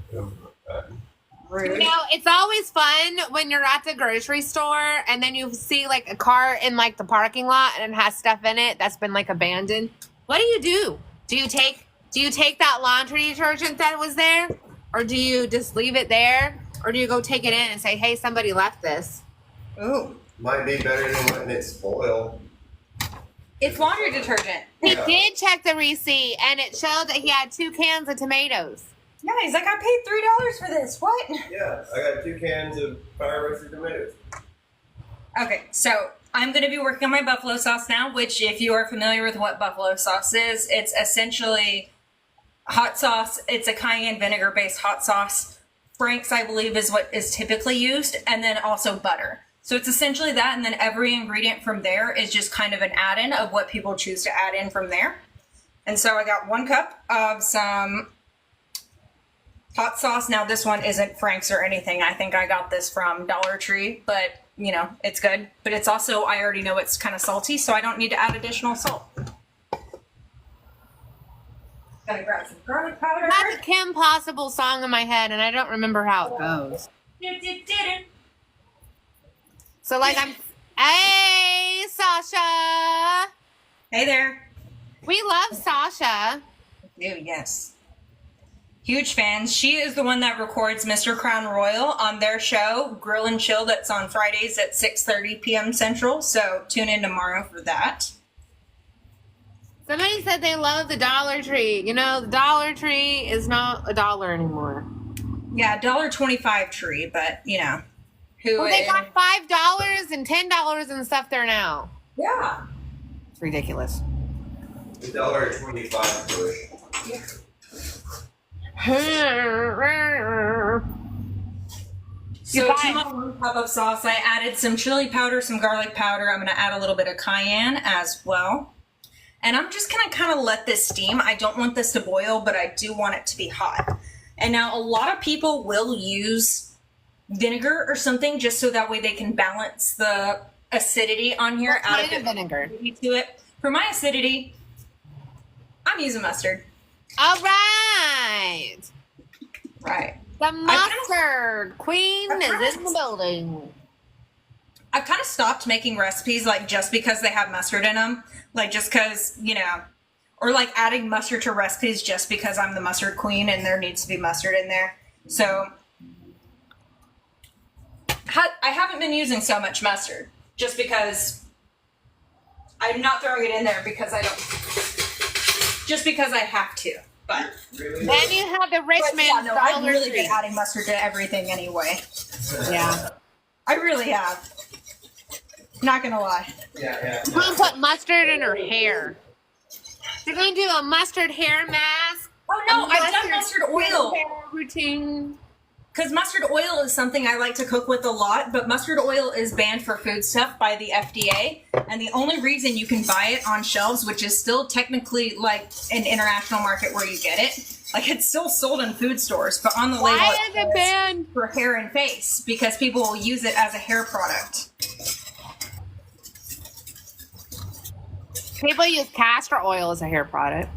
Rude. It's always fun when you're at the grocery store and then you see like a car in like the parking lot and it has stuff in it that's been like abandoned. What do? Do you take that laundry detergent that was there, or do you just leave it there, or do you go take it in and say, "Hey, somebody left this"? Ooh. Might be better than letting it spoil. It's laundry detergent. He Yeah. did check the receipt and it showed that he had 2 cans of tomatoes. Yeah, he's like, I paid $3 for this. What? Yeah, I got 2 cans of fire roasted tomatoes. Okay, so I'm going to be working on my buffalo sauce now, which if you are familiar with what buffalo sauce is, it's essentially hot sauce. It's a cayenne vinegar based hot sauce. Frank's, I believe, is what is typically used, and then also butter. So it's essentially that, and then every ingredient from there is just kind of an add-in of what people choose to add in from there. And so I got 1 cup of some hot sauce. Now this one isn't Frank's or anything. I think I got this from Dollar Tree, but it's good. But it's also, I already know it's kind of salty, so I don't need to add additional salt. Gotta grab some garlic powder. I have a Kim Possible song in my head and I don't remember how it goes. So like hey, Sasha. Hey there. We love Sasha. Ooh, yes. Huge fans. She is the one that records Mr. Crown Royal on their show, Grill and Chill, that's on Fridays at 6:30 p.m. Central. So tune in tomorrow for that. Somebody said they love the Dollar Tree. The Dollar Tree is not $1 anymore. Yeah, $1.25 tree, but who? Well, they got $5 and $10 and stuff there now. Yeah. It's ridiculous. $1.25 bush. Yeah. So to my 1 cup of sauce, I added some chili powder, some garlic powder. I'm going to add a little bit of cayenne as well. And I'm just going to kind of let this steam. I don't want this to boil, but I do want it to be hot. And now a lot of people will use vinegar or something just so that way they can balance the acidity on here. What kind of vinegar? To it. For my acidity, I'm using mustard. All right. Right. The mustard queen is in the building. I've kind of stopped making recipes just because they have mustard in them. Just because, or adding mustard to recipes just because I'm the mustard queen and there needs to be mustard in there. So I haven't been using so much mustard just because I'm not throwing it in there because I don't, just because I have to. But Then you have the rich But man's yeah, no, I've Dollar really Tree. been adding mustard to everything anyway. Yeah. I really have. Not gonna lie. Yeah. She's gonna put mustard in her hair. She's gonna do a mustard hair mask. Oh no, I've done mustard oil. Hair routine. Because mustard oil is something I like to cook with a lot, but mustard oil is banned for food stuff by the FDA. And the only reason you can buy it on shelves, which is still technically like an international market where you get it, like it's still sold in food stores, but on the label Why is it banned? for hair and face because people will use it as a hair product. People use castor oil as a hair product.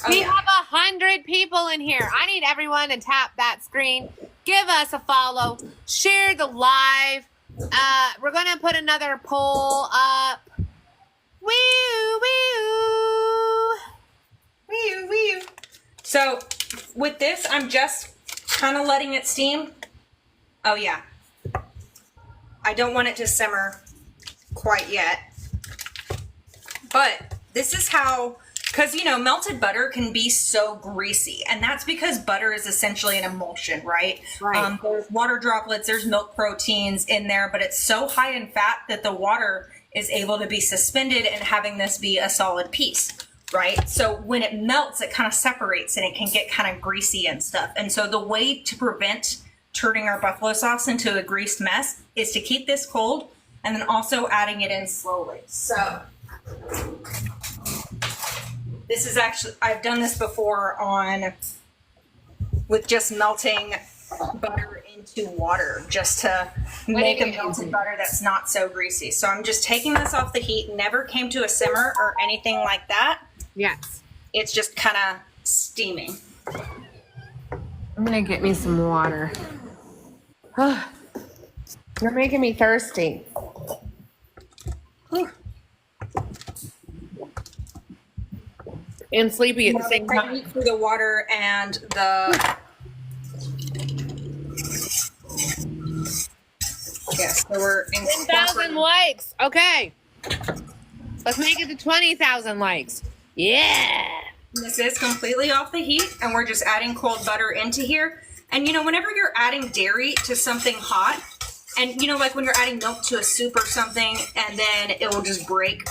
Oh, We yeah. have 100 people in here. I need everyone to tap that screen. Give us a follow. Share the live. We're gonna put another poll up. Woo woo. Wee, wee. So with this, I'm just kind of letting it steam. Oh yeah. I don't want it to simmer quite yet. But this is how, because you know, melted butter can be so greasy, and that's because butter is essentially an emulsion, right? Right. There's water droplets, there's milk proteins in there, but it's so high in fat that the water is able to be suspended and having this be a solid piece, right? So when it melts, it kind of separates and it can get kind of greasy and stuff. And so the way to prevent turning our buffalo sauce into a greased mess is to keep this cold and then also adding it in slowly. So this is actually, I've done this before with just melting butter into water just to make a melted butter that's not so greasy. So I'm just taking this off the heat, never came to a simmer or anything like that. Yes. It's just kind of steaming. I'm gonna get me some water. You're making me thirsty. And sleepy at the same time. For the water and the yes, so we're 10,000 likes. Okay. Let's make it to 20,000 likes. Yeah. This is completely off the heat, and we're just adding cold butter into here. And you know, whenever you're adding dairy to something hot, and you know, like when you're adding milk to a soup or something, and then it will just break,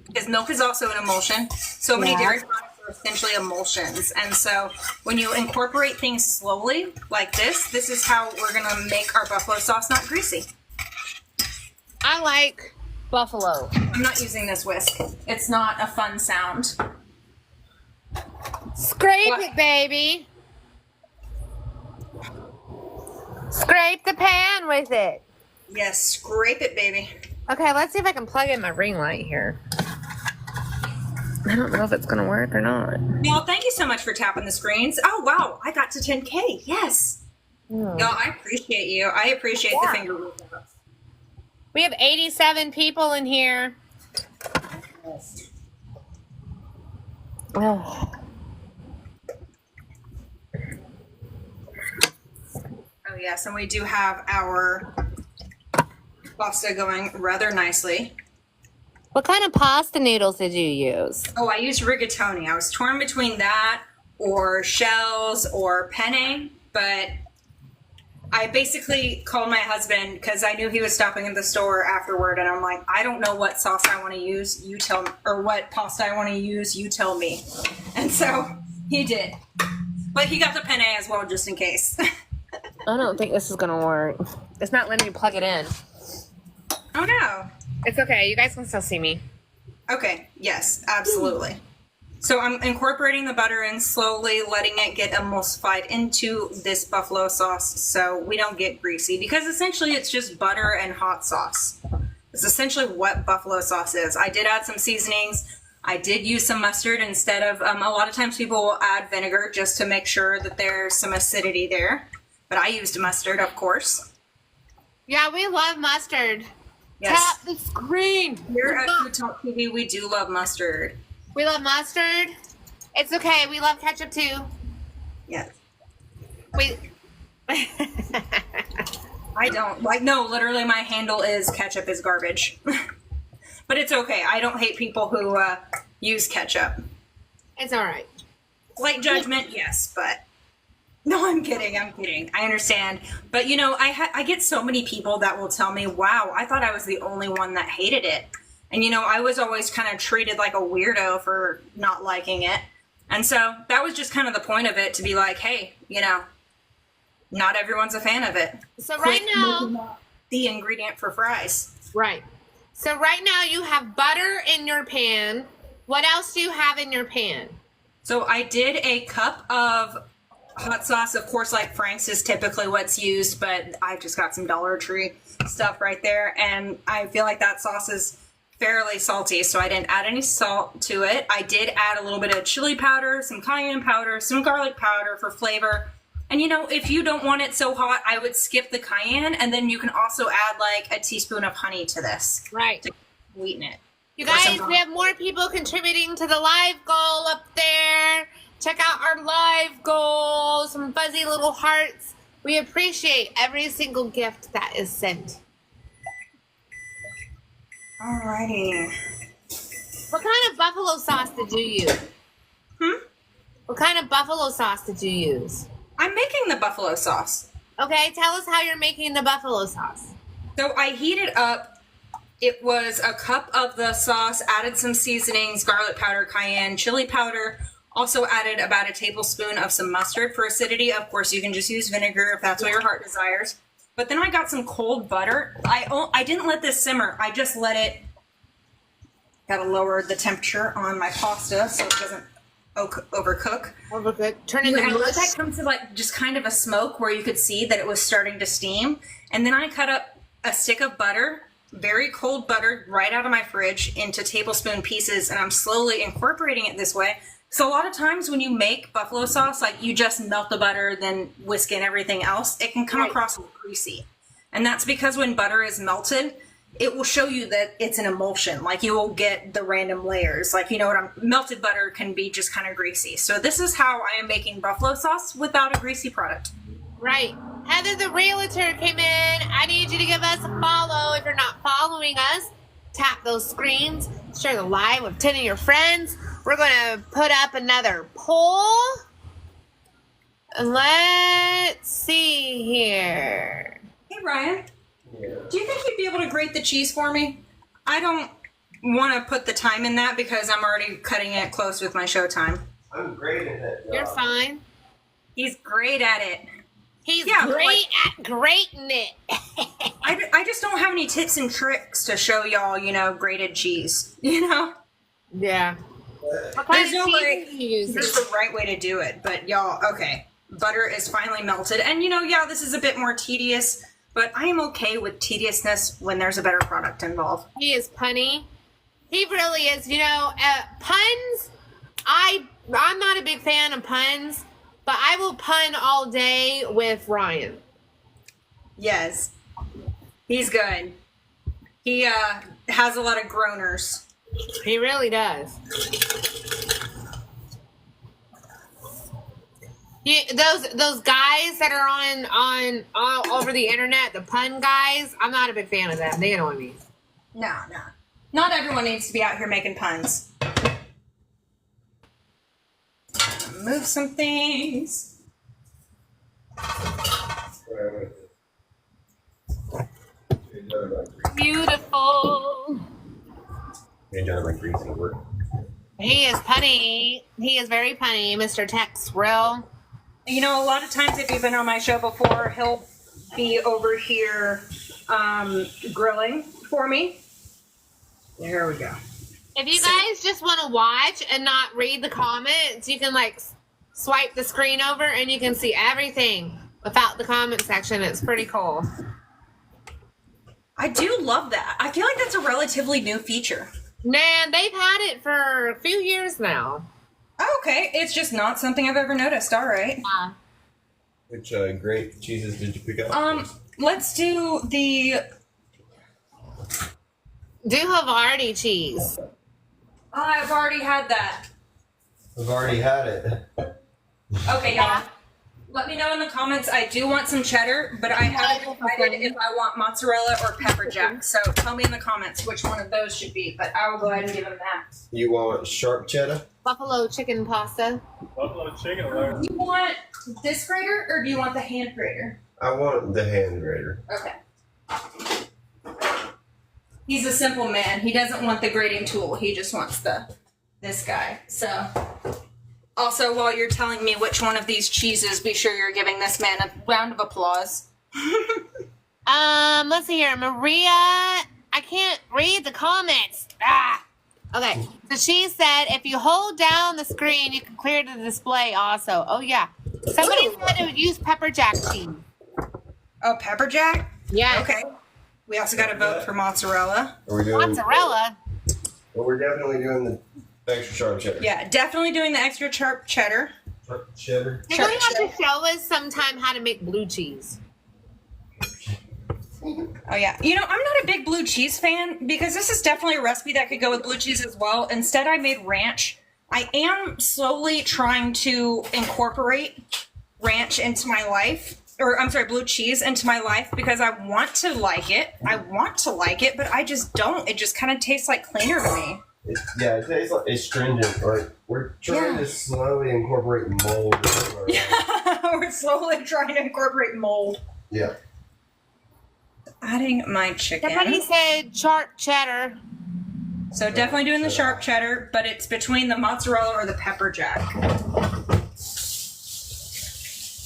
because milk is also an emulsion. So many dairy products are essentially emulsions. And so when you incorporate things slowly, like this is how we're gonna make our buffalo sauce not greasy. I like buffalo. I'm not using this whisk. It's not a fun sound. Scrape What? it, baby. Scrape the pan with it. Yes, scrape it, baby. Okay, let's see if I can plug in my ring light here. I don't know if it's gonna work or not. Well, thank you so much for tapping the screens. Oh, wow. I got to 10K. Yes. Y'all, I appreciate you. I appreciate the finger workouts. We have 87 people in here. Oh. Oh, yes. And we do have our pasta going rather nicely. What kind of pasta noodles did you use? Oh, I used rigatoni. I was torn between that or shells or penne, but I basically called my husband because I knew he was stopping at the store afterward, and I'm like, I don't know what sauce I want to use. You tell me, or what pasta I want to use. You tell me. And so he did, but he got the penne as well, just in case. I don't think this is gonna work. It's not letting me plug it in. Oh no. It's okay. You guys can still see me. Okay. Yes, absolutely. So I'm incorporating the butter in slowly, letting it get emulsified into this buffalo sauce so we don't get greasy, because essentially it's just butter and hot sauce. It's essentially what buffalo sauce is. I did add some seasonings. I did use some mustard instead of, a lot of times people will add vinegar just to make sure that there's some acidity there. But I used mustard, of course. Yeah, we love mustard. Yes. Tap the screen. Here at FoodtokTV, we do love mustard. We love mustard. It's okay. We love ketchup too. Yes. We. I don't like, no, literally my handle is ketchup is garbage. But it's okay. I don't hate people who use ketchup. It's all right. Light judgment, yes, but no, I'm kidding. I understand. But you know, I get so many people that will tell me, wow, I thought I was the only one that hated it. And you know, I was always kind of treated like a weirdo for not liking it. And so that was just kind of the point of it, to be like, hey, you know, not everyone's a fan of it. So right now, the ingredient for fries. right. So right now you have butter in your pan. What else do you have in your pan? So I did a cup of hot sauce. Of course, like Frank's is typically what's used, but I just got some Dollar Tree stuff right there. And I feel like that sauce is fairly salty, so I didn't add any salt to it. I did add a little bit of chili powder, some cayenne powder, some garlic powder for flavor. And you know, if you don't want it so hot, I would skip the cayenne, and then you can also add like a teaspoon of honey to this. Right. To sweeten it. You guys, we have more people contributing to the live goal up there. Check out our live goal. Some fuzzy little hearts. We appreciate every single gift that is sent. Alrighty. What kind of buffalo sauce did you use? What kind of buffalo sauce did you use? I'm making the buffalo sauce. Okay, tell us how you're making the buffalo sauce. So I heated up, it was a cup of the sauce, added some seasonings, garlic powder, cayenne, chili powder, also added about a tablespoon of some mustard for acidity. Of course, you can just use vinegar if that's what your heart desires. But then I got some cold butter. I didn't let this simmer. I just let it, gotta lower the temperature on my pasta so it doesn't overcook. Overcook. Turn it And into let mush. that come to like just kind of a smoke where you could see that it was starting to steam. And then I cut up a stick of butter, very cold butter, right out of my fridge into tablespoon pieces, and I'm slowly incorporating it this way. So a lot of times when you make buffalo sauce, like you just melt the butter, then whisk in everything else, it can come across as greasy. And that's because when butter is melted, it will show you that it's an emulsion. Like you will get the random layers. Like, you know what, melted butter can be just kind of greasy. So this is how I am making buffalo sauce without a greasy product. Right. Heather the Realtor came in. I need you to give us a follow. If you're not following us, tap those screens. Share the live with 10 of your friends. We're going to put up another poll. And let's see here. Hey, Ryan. Do you think you'd be able to grate the cheese for me? I don't want to put the time in that because I'm already cutting it close with my show time. I'm great at that job. You're fine. He's great at it. He's Yeah, but great at grating it. I just don't have any tips and tricks to show y'all, you know, grated cheese. You know? Yeah. What There's kind no of like, cheese do you use? there's the right way to do it. But y'all, okay. Butter is finally melted. And you know, yeah, this is a bit more tedious, but I am okay with tediousness when there's a better product involved. He is punny. He really is. You know, puns, I'm not a big fan of puns, but I will pun all day with Ryan. Yes. He's good. He has a lot of groaners. He really does. Those guys that are on all over the internet, the pun guys, I'm not a big fan of them. They annoy me. No. Not everyone needs to be out here making puns. Move some things. Beautiful. You're done like greasy work. He is punny. He is very punny, Mr. Tex Real. You know, a lot of times if you've been on my show before, he'll be over here grilling for me. There we go. If you guys just want to watch and not read the comments, you can like swipe the screen over and you can see everything without the comment section. It's pretty cool. I do love that. I feel like that's a relatively new feature. Man, they've had it for a few years now. Okay, it's just not something I've ever noticed. All right. Which great cheeses did you pick up? Let's do the. Do Havarti cheese. I've already had that. I've already had it. Okay, y'all. Let me know in the comments. I do want some cheddar, but I haven't decided if I want mozzarella or pepper jack. So tell me in the comments which one of those should be, but I will go ahead and give them that. You want sharp cheddar? Buffalo chicken pasta. Buffalo chicken alert. Do you want this grater or do you want the hand grater? I want the hand grater. Okay. He's a simple man. He doesn't want the grating tool. He just wants this guy. So, also, while you're telling me which one of these cheeses, be sure you're giving this man a round of applause. Let's see here. Maria, I can't read the comments. Ah. Okay. So she said if you hold down the screen, you can clear the display also. Oh, yeah. Somebody said it would use pepper jack cheese. Oh, pepper jack? Yeah. Okay. We also got to vote for mozzarella. Are we doing Mozzarella. Well, we're definitely doing the extra sharp cheddar. Yeah, definitely doing the extra sharp cheddar. Sharp cheddar. You're going to have to show us sometime how to make blue cheese. Oh, yeah. You know, I'm not a big blue cheese fan because this is definitely a recipe that could go with blue cheese as well. Instead, I made ranch. I am slowly trying to incorporate ranch into my life. Or, I'm sorry, blue cheese into my life because I want to like it. But I just don't. It just kind of tastes like cleaner to me. It tastes like astringent. Or we're trying to slowly incorporate mold. Yeah, we're slowly trying to incorporate mold. Yeah. Adding my chicken. Somebody said sharp cheddar. So definitely doing the sharp cheddar, but it's between the mozzarella or the pepper jack. What am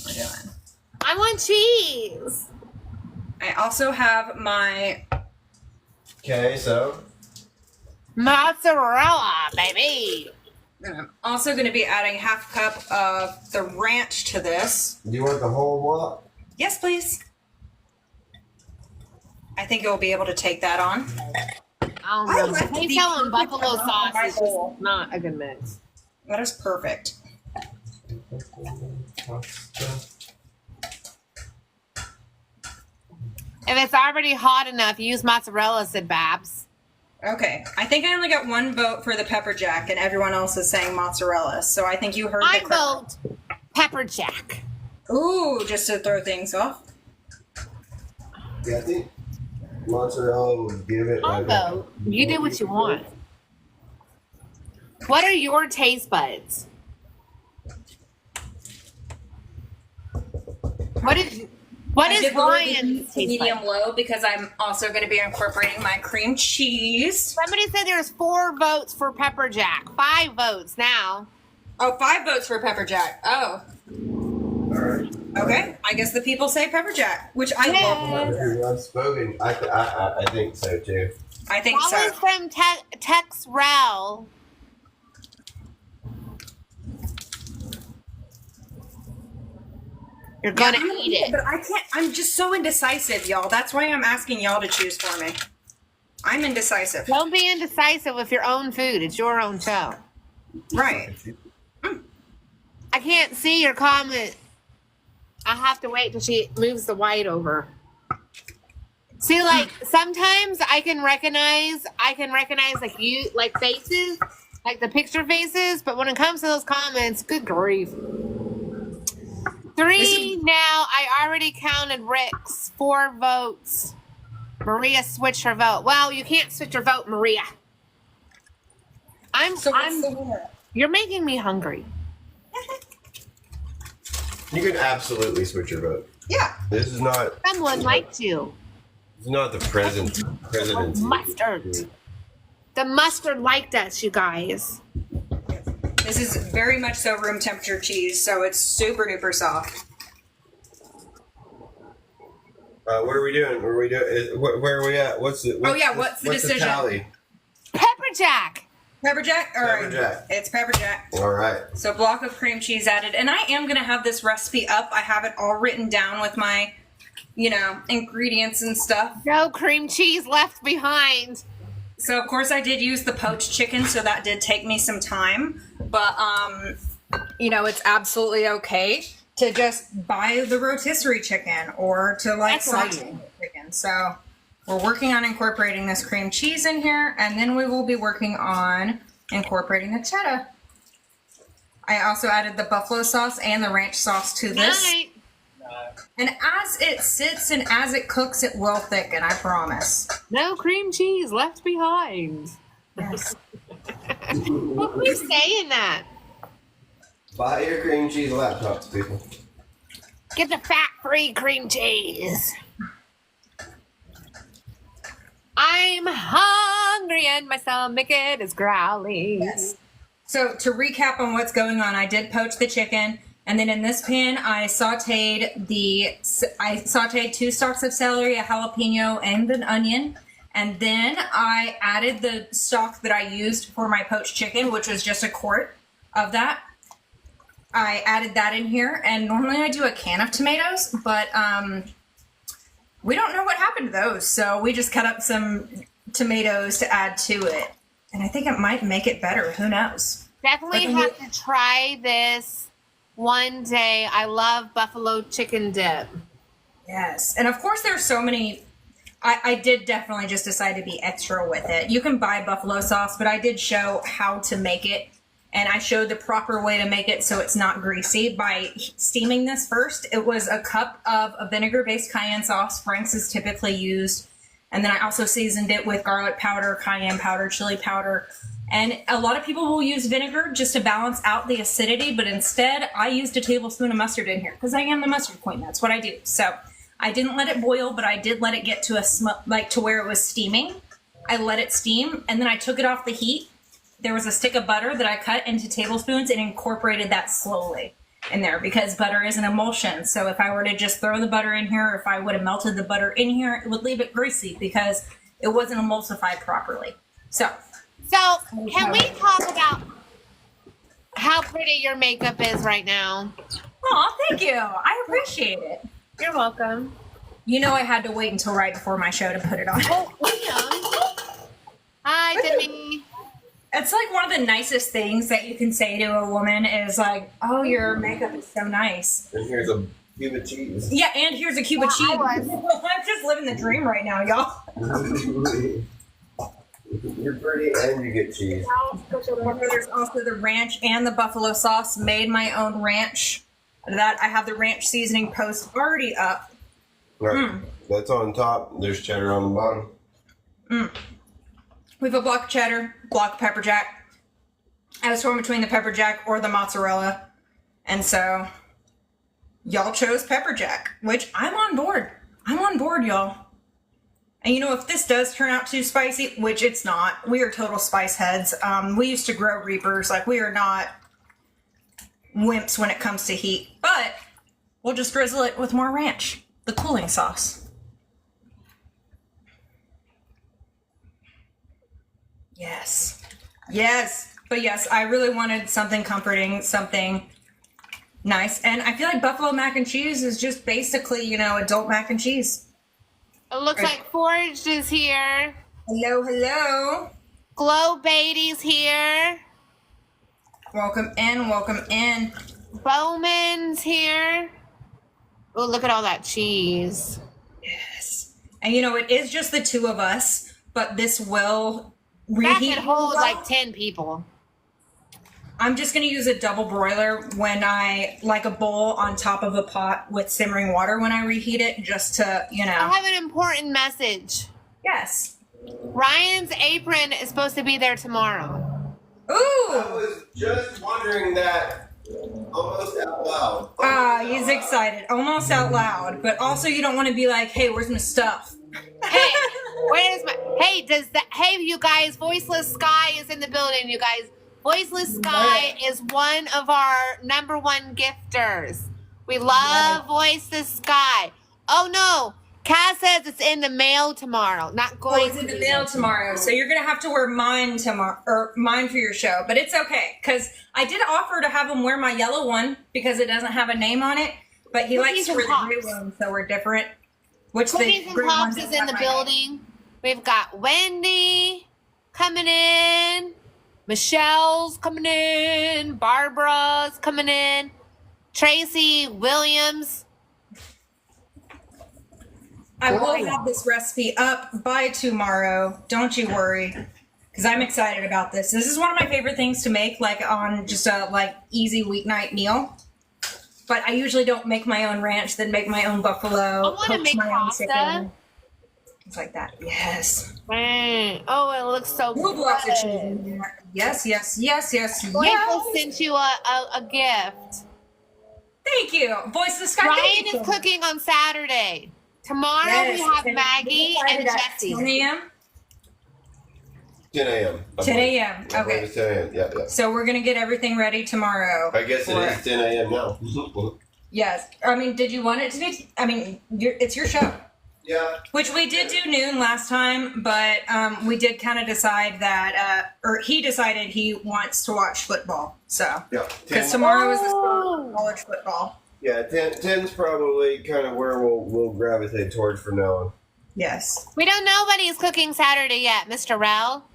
I doing? I want cheese. I also have my Okay, so Mozzarella, baby. I'm also going to be adding half cup of the ranch to this. do you want the whole wok? Yes, please. I think it will be able to take that on. I don't know. like They the tell them perfect buffalo amount sauce of my is bowl. just not a good mix. That is perfect. If it's already hot enough, use mozzarella, said Babs. Okay. I think I only got one vote for the pepper jack, and everyone else is saying mozzarella. So I think you heard I the correct. vote pepper jack. Ooh, just to throw things off. Yeah, I think mozzarella would give it. I'll vote. You do what you want. What are your taste buds? What is I did lower the Ryan's taste medium bud? low because I'm also going to be incorporating my cream cheese. Somebody said there's 4 votes for pepper jack. 5 votes now. Oh, 5 votes for pepper jack. Oh, Alright. okay. I guess the people say pepper jack, which I love. I've spoken. I think so too. I think That so. was from Texrel. You're gonna I'm eat it. But I can't. I'm just so indecisive, y'all. That's why I'm asking y'all to choose for me. I'm indecisive. Don't be indecisive with your own food. It's your own show. Right. I can't see your comment. I have to wait till she moves the white over. See, like sometimes I can recognize like faces, like the picture faces, but when it comes to those comments, good grief. 3 now. I already counted Rick's 4 votes. Maria switched her vote. Well, you can't switch your vote, Maria. You're making me hungry. You can absolutely switch your vote. Yeah. This is not. Someone liked you. It's not the president. Mustard. The mustard liked us, you guys. This is very much so room temperature cheese, so it's super duper soft. What are we doing? Where are we at? What's the decision? tally? Pepper jack. Pepper jack? All right. Pepper jack. It's pepper jack. All right. So block of cream cheese added. And I am going to have this recipe up. I have it all written down with my, ingredients and stuff. No cream cheese left behind. So, of course, I did use the poached chicken, so that did take me some time. But, it's absolutely okay to just buy the rotisserie chicken or to, That's saute right. the chicken. So, we're working on incorporating this cream cheese in here, and then we will be working on incorporating the cheddar. I also added the buffalo sauce and the ranch sauce to this. Night. And as it sits and as it cooks, it will thicken, I promise. No cream cheese left behind. Yes. Who's saying that? Buy your cream cheese laptops, people. Get the fat-free cream cheese. I'm hungry and my stomach it is growling. Yes. So to recap on what's going on, I did poach the chicken, and then in this pan I sauteed 2 stalks of celery, a jalapeno, and an onion, and then I added the stock that I used for my poached chicken, which was just a quart of that. I added that in here, and normally I do a can of tomatoes, but we don't know what happened to those, so we just cut up some tomatoes to add to it, and I think it might make it better. Who knows? Definitely have to try this one day. I love buffalo chicken dip. Yes, and of course there's so many. I did definitely just decide to be extra with it. You can buy buffalo sauce, but I did show how to make it, and I showed the proper way to make it so it's not greasy by steaming this first. It was a cup of a vinegar-based cayenne sauce. Frank's is typically used. And then I also seasoned it with garlic powder, cayenne powder, chili powder. And a lot of people will use vinegar just to balance out the acidity, but instead I used a tablespoon of mustard in here because I am the mustard queen. That's what I do. So I didn't let it boil, but I did let it get to to where it was steaming. I let it steam, and then I took it off the heat. There was a stick of butter that I cut into tablespoons and incorporated that slowly in there because butter is an emulsion. So if I were to just throw the butter in here, or if I would have melted the butter in here, it would leave it greasy because it wasn't emulsified properly. So can we talk about how pretty your makeup is right now? oh, thank you. I appreciate it. You're welcome. You know I had to wait until right before my show to put it on. Oh, Liam. Hi, Demi. It's like one of the nicest things that you can say to a woman is like, oh, your makeup is so nice. And here's a cube of cheese. Yeah, and here's a cube of cheese. I'm just living the dream right now, y'all. You're pretty and you get cheese. There's also the ranch and the buffalo sauce. Made my own ranch. That I have the ranch seasoning post already up. Right. That's on top. There's cheddar on the bottom. We have a block of cheddar, block of pepper jack. I was torn between the pepper jack or the mozzarella. And so y'all chose pepper jack, which I'm on board. I'm on board, y'all. And you know, if this does turn out too spicy, which it's not, we are total spice heads. We used to grow reapers. Like, we are not wimps when it comes to heat. But we'll just drizzle it with more ranch, the cooling sauce. Yes. Yes. But yes, I really wanted something comforting, something nice. And I feel like buffalo mac and cheese is just basically, you know, adult mac and cheese. It looks like Foraged is here. Hello, hello. Glow Beatty's here. Welcome in, welcome in. Bowman's here. Oh, look at all that cheese. Yes. And you know, it is just the two of us, but this will That reheat. could hold like 10 people. I'm just going to use a double broiler when I, like a bowl on top of a pot with simmering water when I reheat it, just to, you I know. have an important message. Yes. Ryan's apron is supposed to be there tomorrow. Ooh. I was just wondering that almost out loud. He's excited. Almost out loud. But also you don't want to be like, hey, where's my stuff? Hey, where's my, hey, you guys, Voiceless Sky is in the building, you guys. Voiceless Sky is one of our #1 gifters. We love Voiceless Sky. Oh no, Cass says it's in the mail tomorrow. Not going It's in the mail tomorrow, so you're gonna have to wear mine tomorrow, or mine for your show. But it's okay, because I did offer to have him wear my yellow one because it doesn't have a name on it. But he likes to wear the green one, so we're different. Cookies and Pops is in the building. We've got Wendy coming in. Michelle's coming in. Barbara's coming in. Tracy Williams. I will have this recipe up by tomorrow. Don't you worry. because I'm excited about this. This is one of my favorite things to make, like on just a like easy weeknight meal. But I usually don't make my own ranch, then make my own buffalo. I want to make pasta. Things like that. Yes. Man. Oh, it looks so Move lots of cheese good. in there. Yes, yes, yes, yes, Rachel yes. sent you a gift. Thank you. Voice of the Sky. Ryan is cooking on Saturday. Tomorrow Yes, we have and Maggie we and decided at Jesse. 10 a.m. 10 a.m. 10 a.m. I believe Okay. it's 10 a.m. Yeah, yeah. So we're going to get everything ready tomorrow. I guess it for is 10 a.m. now. Yes. I mean, did you want it to be? I mean, it's your show. Yeah. Which we did do noon last time, but we did kind of decide that, or he decided he wants to watch football. So, Yeah. because 10, tomorrow is the start of college football. yeah, 10's probably kind of where we'll gravitate towards from now on. Yes. We don't know what he's cooking Saturday yet, Mr. Rel.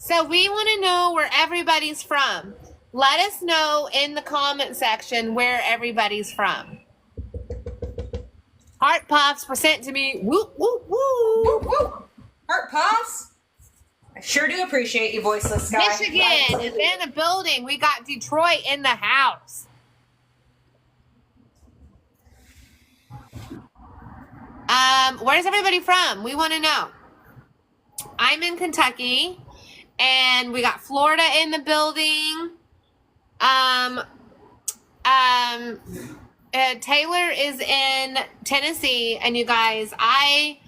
So we want to know where everybody's from. Let us know in the comment section where everybody's from. Heart puffs were sent to me. Woo, woo, woo. Woo, woo. Heart puffs. I sure do appreciate you, voiceless guy. Michigan is in the building. We got Detroit in the house. Where's everybody from? We want to know. I'm in Kentucky, and we got Florida in the building. Taylor is in Tennessee, and you guys, I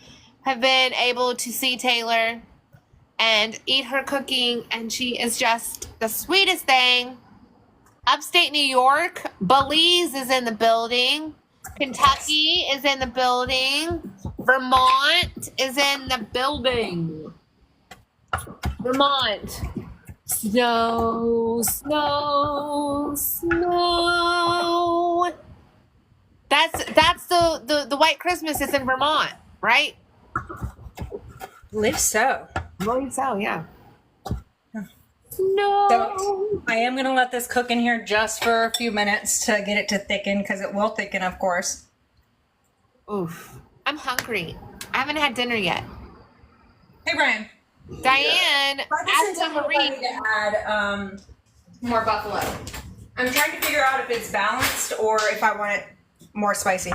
have been able to see Taylor and eat her cooking, and she is just the sweetest thing. Upstate New York, Belize is in the building. Kentucky is in the building. Vermont is in the building. Vermont. Snow, snow, snow. That's the white Christmas is in Vermont, right? Believe so. I believe so, yeah. No. So I am going to let this cook in here just for a few minutes to get it to thicken, because it will thicken, of course. Oof. I'm hungry. I haven't had dinner yet. Hey, Brian. Diane, ask Marie. To add more buffalo. I'm trying to figure out if it's balanced or if I want it more spicy.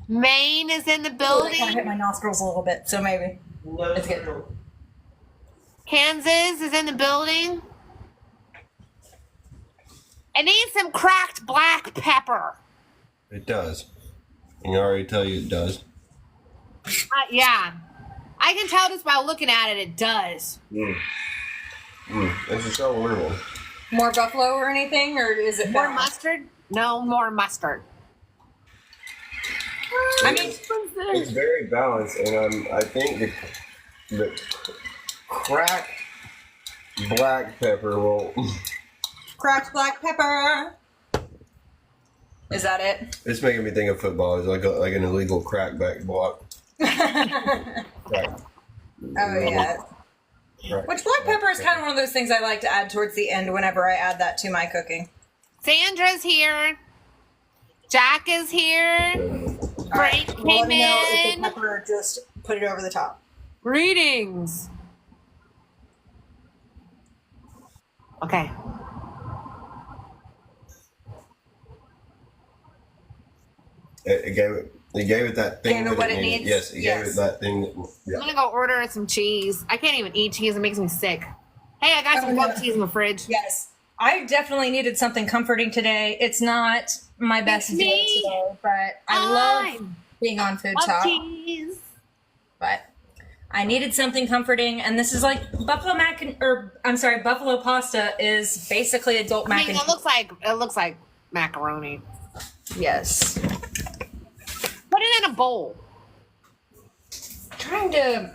Maine is in the It kind of hit building. my nostrils a little bit, so maybe. It's good. Kansas is in the building. I need some cracked black pepper. It does. I can already tell you it does. Yeah. I can tell just by looking at it, it does. This is so wonderful. More buffalo or anything, or is it More balanced? mustard? No, more mustard. I mean, It's very balanced, and I think the cracked black pepper will. cracked black pepper. Is that it? It's making me think of football. It's like an illegal crackback block. Crack. Oh, yeah. Right. Which black pepper is kind of one of those things I like to add towards the end whenever I add that to my cooking. Sandra's here. Jack is here. Frank Well, let came me know if in. the pepper, just put it over the top. Greetings. Okay. It gave it that thing. Gave it that what it needed. needs? Yes, it Yes. gave it that thing. Yeah. I'm gonna go order some cheese. I can't even eat cheese. It makes me sick. Hey, I got Oh, some no. goat cheese in the fridge. Yes. I definitely needed something comforting today. It's not my best It's day me. today, but I love being on Food Love Talk. cheese. But I needed something comforting, and this is like buffalo buffalo pasta is basically adult I mac mean, and it looks like macaroni. Yes. Put it in a bowl. Trying to.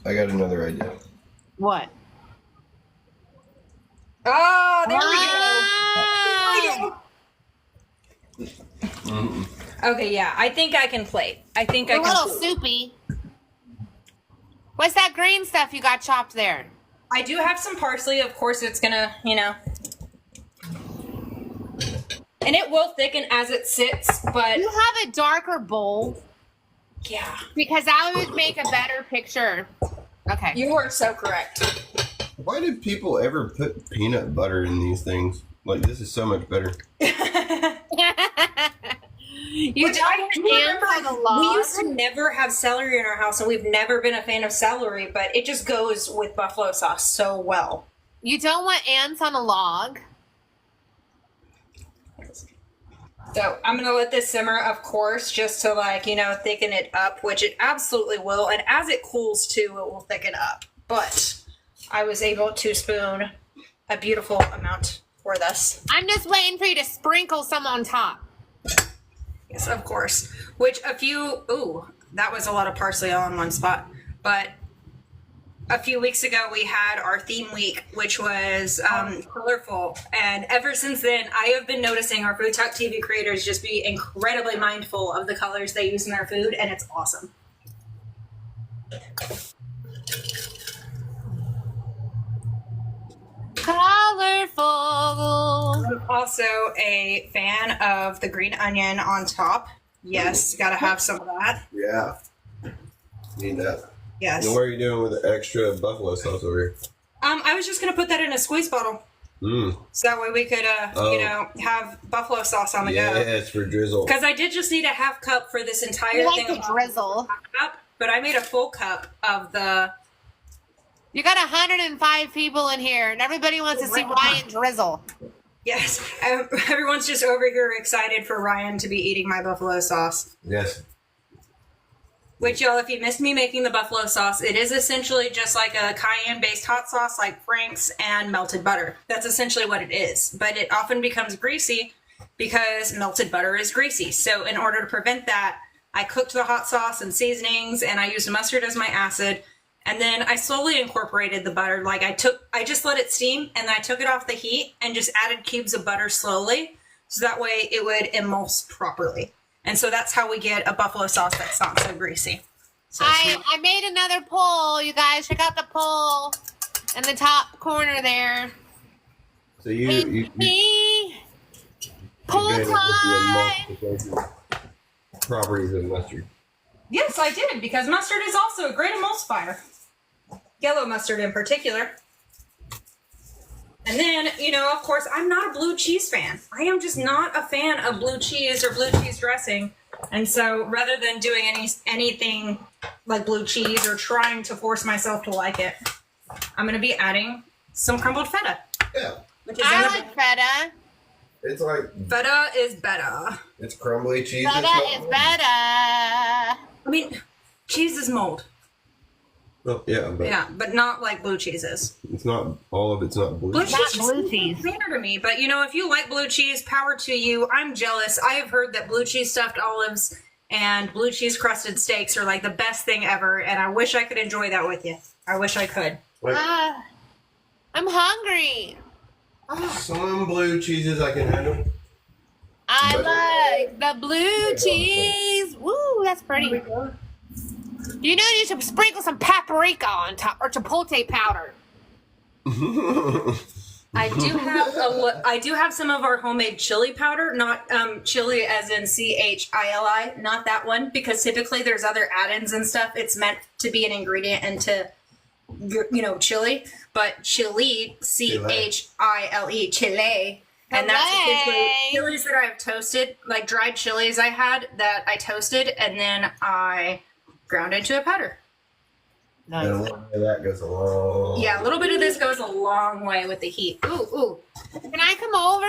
I got another idea. What? Oh, there we Ah, go. Okay, yeah, I think I can plate. I think I a little can. soupy. What's that green stuff you got chopped there? I do have some parsley. Of course, it's gonna, and it will thicken as it sits. But You have a darker bowl yeah, because that would make a better picture Okay. You are so correct. Why did people ever put peanut butter in these things? Like, this is so much better. You Which I do remember, we used to never have celery in our house, and we've never been a fan of celery, but it just goes with buffalo sauce so well. You don't want ants on a log. So I'm going to let this simmer, of course, just to thicken it up, which it absolutely will. And as it cools too, it will thicken up. But I was able to spoon a beautiful amount for this. I'm just waiting for you to sprinkle some on top. Yes, of course. Which that was a lot of parsley all in one spot. But a few weeks ago, we had our theme week, which was colorful. And ever since then, I have been noticing our FoodtokTV creators just be incredibly mindful of the colors they use in their food, and it's awesome. Colorful. I'm also a fan of the green onion on top. Yes, gotta have some of that. Yeah. Need that. Yes. And what are you doing with the extra buffalo sauce over here? I was just gonna put that in a squeeze bottle. So that way we could, have buffalo sauce on the go. Yes, for drizzle. Because I did just need a half cup for this entire like thing. to drizzle. But I made a full cup of the... You got 105 people in here, and everybody wants to see Ryan drizzle. Yes. Everyone's just over here excited for Ryan to be eating my buffalo sauce. Yes. Which, y'all, if you missed me making the buffalo sauce, it is essentially just like a cayenne-based hot sauce like Frank's and melted butter. That's essentially what it is. But it often becomes greasy because melted butter is greasy. So in order to prevent that, I cooked the hot sauce and seasonings, and I used mustard as my acid. And then I slowly incorporated the butter. Like I just let it steam, and then I took it off the heat and just added cubes of butter slowly. So that way it would emulse properly. And so that's how we get a buffalo sauce that's not so greasy. So I made another poll, you guys. Check out the poll in the top corner there. So you Poll time. Properties of mustard. yes, I did, because mustard is also a great emulsifier. Yellow mustard in particular. And then, of course, I'm not a blue cheese fan. I am just not a fan of blue cheese or blue cheese dressing. And so rather than doing anything like blue cheese or trying to force myself to like it, I'm going to be adding some crumbled feta. Yeah. Which is I like feta. It's like feta is better. it's crumbly cheese. Feta is better. I mean, cheese is mold. Well, yeah, but not like blue cheese is. it's not all of it's not blue. Blue cheese. cheese Not blue is cheese. fair to me, but if you like blue cheese, power to you. I'm jealous. I have heard that blue cheese stuffed olives and blue cheese crusted steaks are like the best thing ever, and I wish I could enjoy that with you. I wish I could. Like, I'm hungry. some blue cheeses I can handle. I like the blue cheese. Woo, that's pretty. You should sprinkle some paprika on top or chipotle powder. I do have some of our homemade chili powder, not chili as in CHILI, not that one, because typically there's other add-ins and stuff. It's meant to be an ingredient into chili, but chili, CHILE, chile. And that's essentially chilies that I've toasted, like dried chilies I had that I toasted, and then I ground into a powder. And a little bit of that goes a long. Yeah, a little bit of this goes a long way with the heat. Ooh. Can I come over?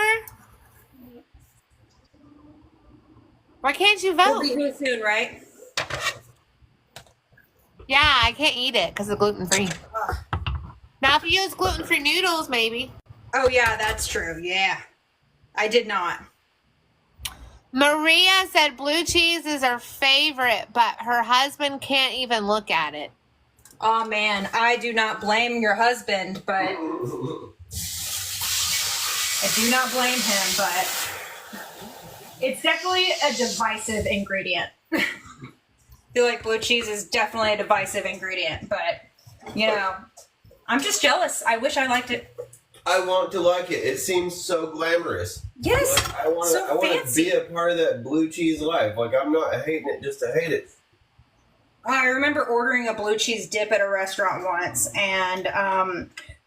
Why can't you We'll vote? be here soon, right? Yeah, I can't eat it because it's gluten-free. Now, if you use gluten-free noodles, maybe. Oh, yeah, that's true. Yeah. I did not. Maria said blue cheese is her favorite, but her husband can't even look at it. Oh, man, I do not blame your husband, but I do not blame him, but it's definitely a divisive ingredient. I feel like blue cheese is definitely a divisive ingredient, but, I'm just jealous. I wish I liked it. I want to like it. It seems so glamorous. Yes, I want so to fancy. be a part of that blue cheese life. Like, I'm not hating it just to hate it. I remember ordering a blue cheese dip at a restaurant once, and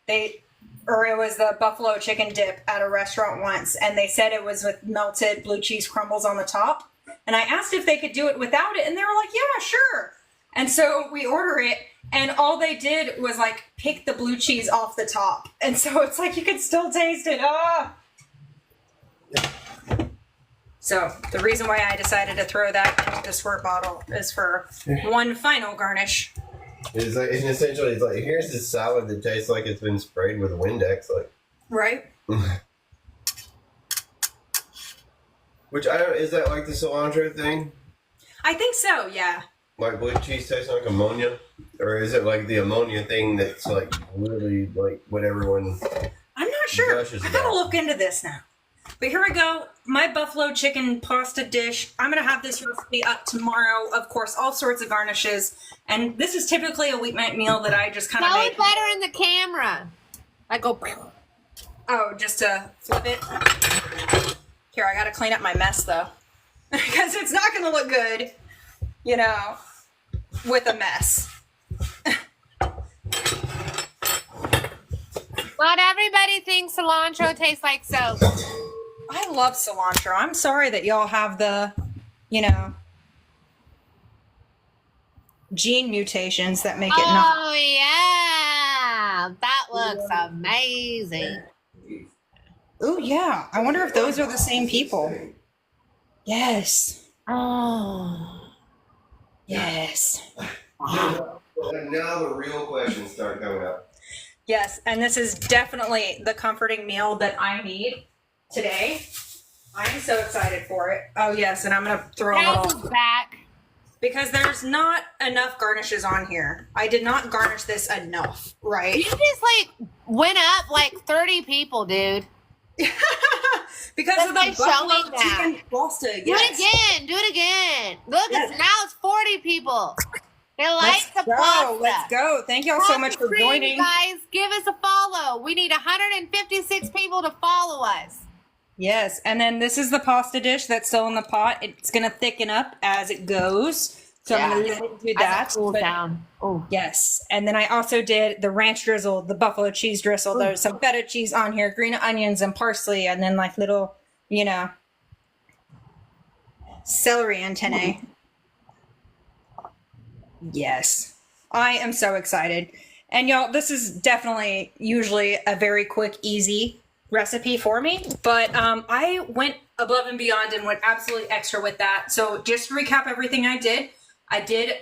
it was the buffalo chicken dip at a restaurant once, and they said it was with melted blue cheese crumbles on the top. And I asked if they could do it without it, and they were like, yeah, sure. And so we order it, and all they did was like pick the blue cheese off the top. And so it's like you can still taste it. Ah. So the reason why I decided to throw that into the squirt bottle is for one final garnish. It's like, and essentially, it's like, here's this salad that tastes like it's been sprayed with Windex, like. Right. Which I don't. Is that like the cilantro thing? I think so. Yeah. Like blue cheese tastes like ammonia, or is it like the ammonia thing that's like literally like what everyone? I'm not sure. gushes I gotta about? look into this now. But here we go. My buffalo chicken pasta dish. I'm going to have this recipe up tomorrow. Of course, all sorts of garnishes. And this is typically a weeknight meal that I just kind of Tell make. it better in the camera. I go. Oh, just to flip it. Here, I got to clean up my mess, though. Because it's not going to look good, you know, with a mess. Not everybody thinks cilantro tastes like soap. I love cilantro. I'm sorry that y'all have the, you know, gene mutations that make it not. Oh, yeah. That looks amazing. Oh, yeah. I wonder if those are the same people. Yes. Oh. Yes. And now the real questions start coming up. Yes. And this is definitely the comforting meal that I need today. I'm so excited for it. Oh, yes. And I'm going to throw a Dad's little. back. Because there's not enough garnishes on here. I did not garnish this enough, right? You just like went up like 30 people, dude. Because That's of like the buffalo showing that. chicken pasta. Do it again. Do it again. Look, Yes. now it's 40 people. They like the Go. pasta. Let's go. Thank y'all so much for Please, joining. guys, give us a follow. We need 156 people to follow us. Yes, and then this is the pasta dish that's still in the pot. It's gonna thicken up as it goes, so I'm gonna let it do that. Cool But- down. Oh, Yes, and then I also did the ranch drizzle, the buffalo cheese drizzle. There's some feta cheese on here, green onions and parsley, and then like little, you know, celery antennae. Yes, I am so excited. And y'all, this is definitely usually a very quick, easy recipe for me, but I went above and beyond and went absolutely extra with that. So just to recap everything I did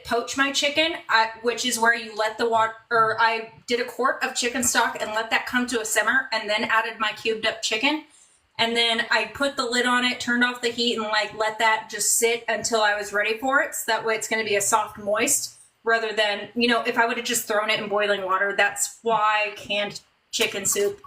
poach my chicken, which is where you let the water, or I did a quart of chicken stock and let that come to a simmer, and then added my cubed up chicken. And then I put the lid on it, turned off the heat, and like let that just sit until I was ready for it. So that way it's going to be a soft moist rather than, you know, if I would have just thrown it in boiling water. That's why canned chicken soup,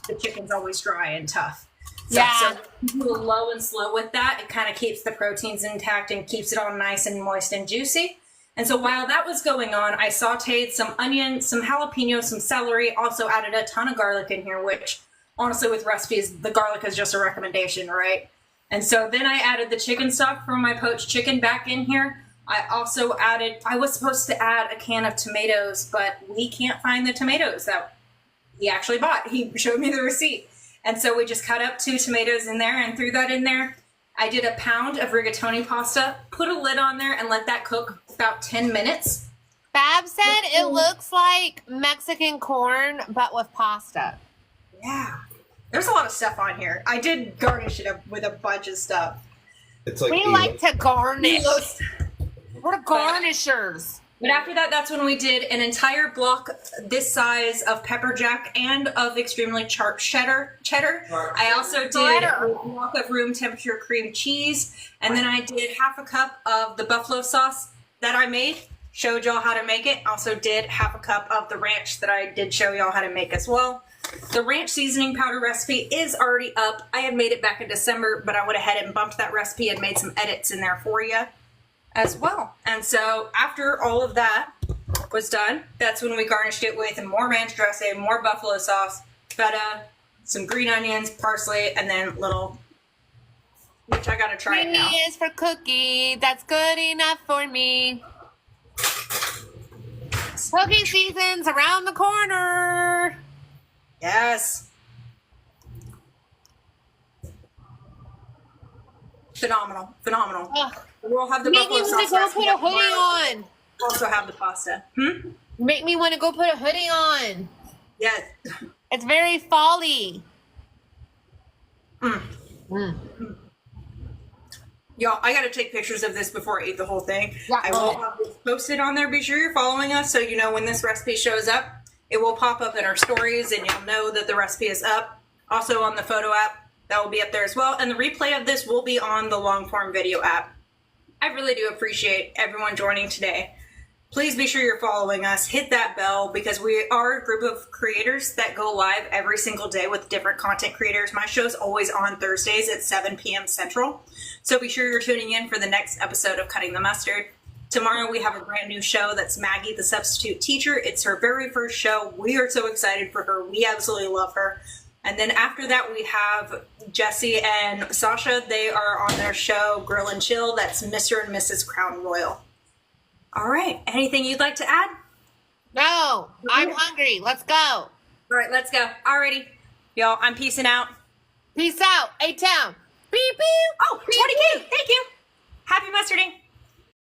the chicken's always dry and tough. So do a low and slow with that. It kind of keeps the proteins intact and keeps it all nice and moist and juicy. And so while that was going on, I sauteed some onion, some jalapeno, some celery, also added a ton of garlic in here, which honestly with recipes, the garlic is just a recommendation, right? And so then I added the chicken stock from my poached chicken back in here. I also added, I was supposed to add a can of tomatoes, but we can't find the tomatoes that he actually bought. He showed me the receipt. And so we just cut up 2 tomatoes in there and threw that in there. I did a pound of rigatoni pasta, put a lid on there and let that cook about 10 minutes. Fab said it looks like Mexican corn, but with pasta. Yeah. There's a lot of stuff on here. I did garnish it up with a bunch of stuff. It's like We like to garnish. We're garnishers. But after that, that's when we did an entire block this size of pepper jack and of extremely sharp cheddar. I also did a block of room temperature cream cheese. And then I did half a cup of the buffalo sauce that I made. Showed y'all how to make it. Also did half a cup of the ranch that I did show y'all how to make as well. The ranch seasoning powder recipe is already up. I had made it back in December, but I went ahead and bumped that recipe and made some edits in there for you as well. And so after all of that was done, that's when we garnished it with more ranch dressing, more buffalo sauce, feta, some green onions, parsley, and then little, which I gotta try it now. Is for cookie. That's good enough for me. times. Cookie season's around the corner. Yes. Phenomenal. Ugh. We'll have the Make me buffalo want to sauce go recipe put a tomorrow. hoodie on. Also have the pasta. Make me want to go put a hoodie on. Yes. It's very fall-y. Y'all, I gotta take pictures of this before I eat the whole thing. Yeah. I will have this posted on there. Be sure you're following us so you know when this recipe shows up. It will pop up in our stories and you'll know that the recipe is up. Also on the photo app, that will be up there as well. And the replay of this will be on the long form video app. I really do appreciate everyone joining today. Please be sure you're following us. Hit that bell because we are a group of creators that go live every single day with different content creators. My show's always on Thursdays at 7 p.m. Central. So be sure you're tuning in for the next episode of Cutting the Mustard. Tomorrow we have a brand new show that's Maggie the Substitute Teacher. It's her very first show. We are so excited for her. We absolutely love her. And then after that we have Jesse and Sasha. They are on their show Grill and Chill. That's Mr. and Mrs. Crown Royal. All right. Anything you'd like to add? No, I'm hungry. Let's go. All right, let's go. Alrighty. Y'all, I'm peacing out. Peace out. A-Town. Beep, beep. Oh, 20K. Thank you. Happy mustarding.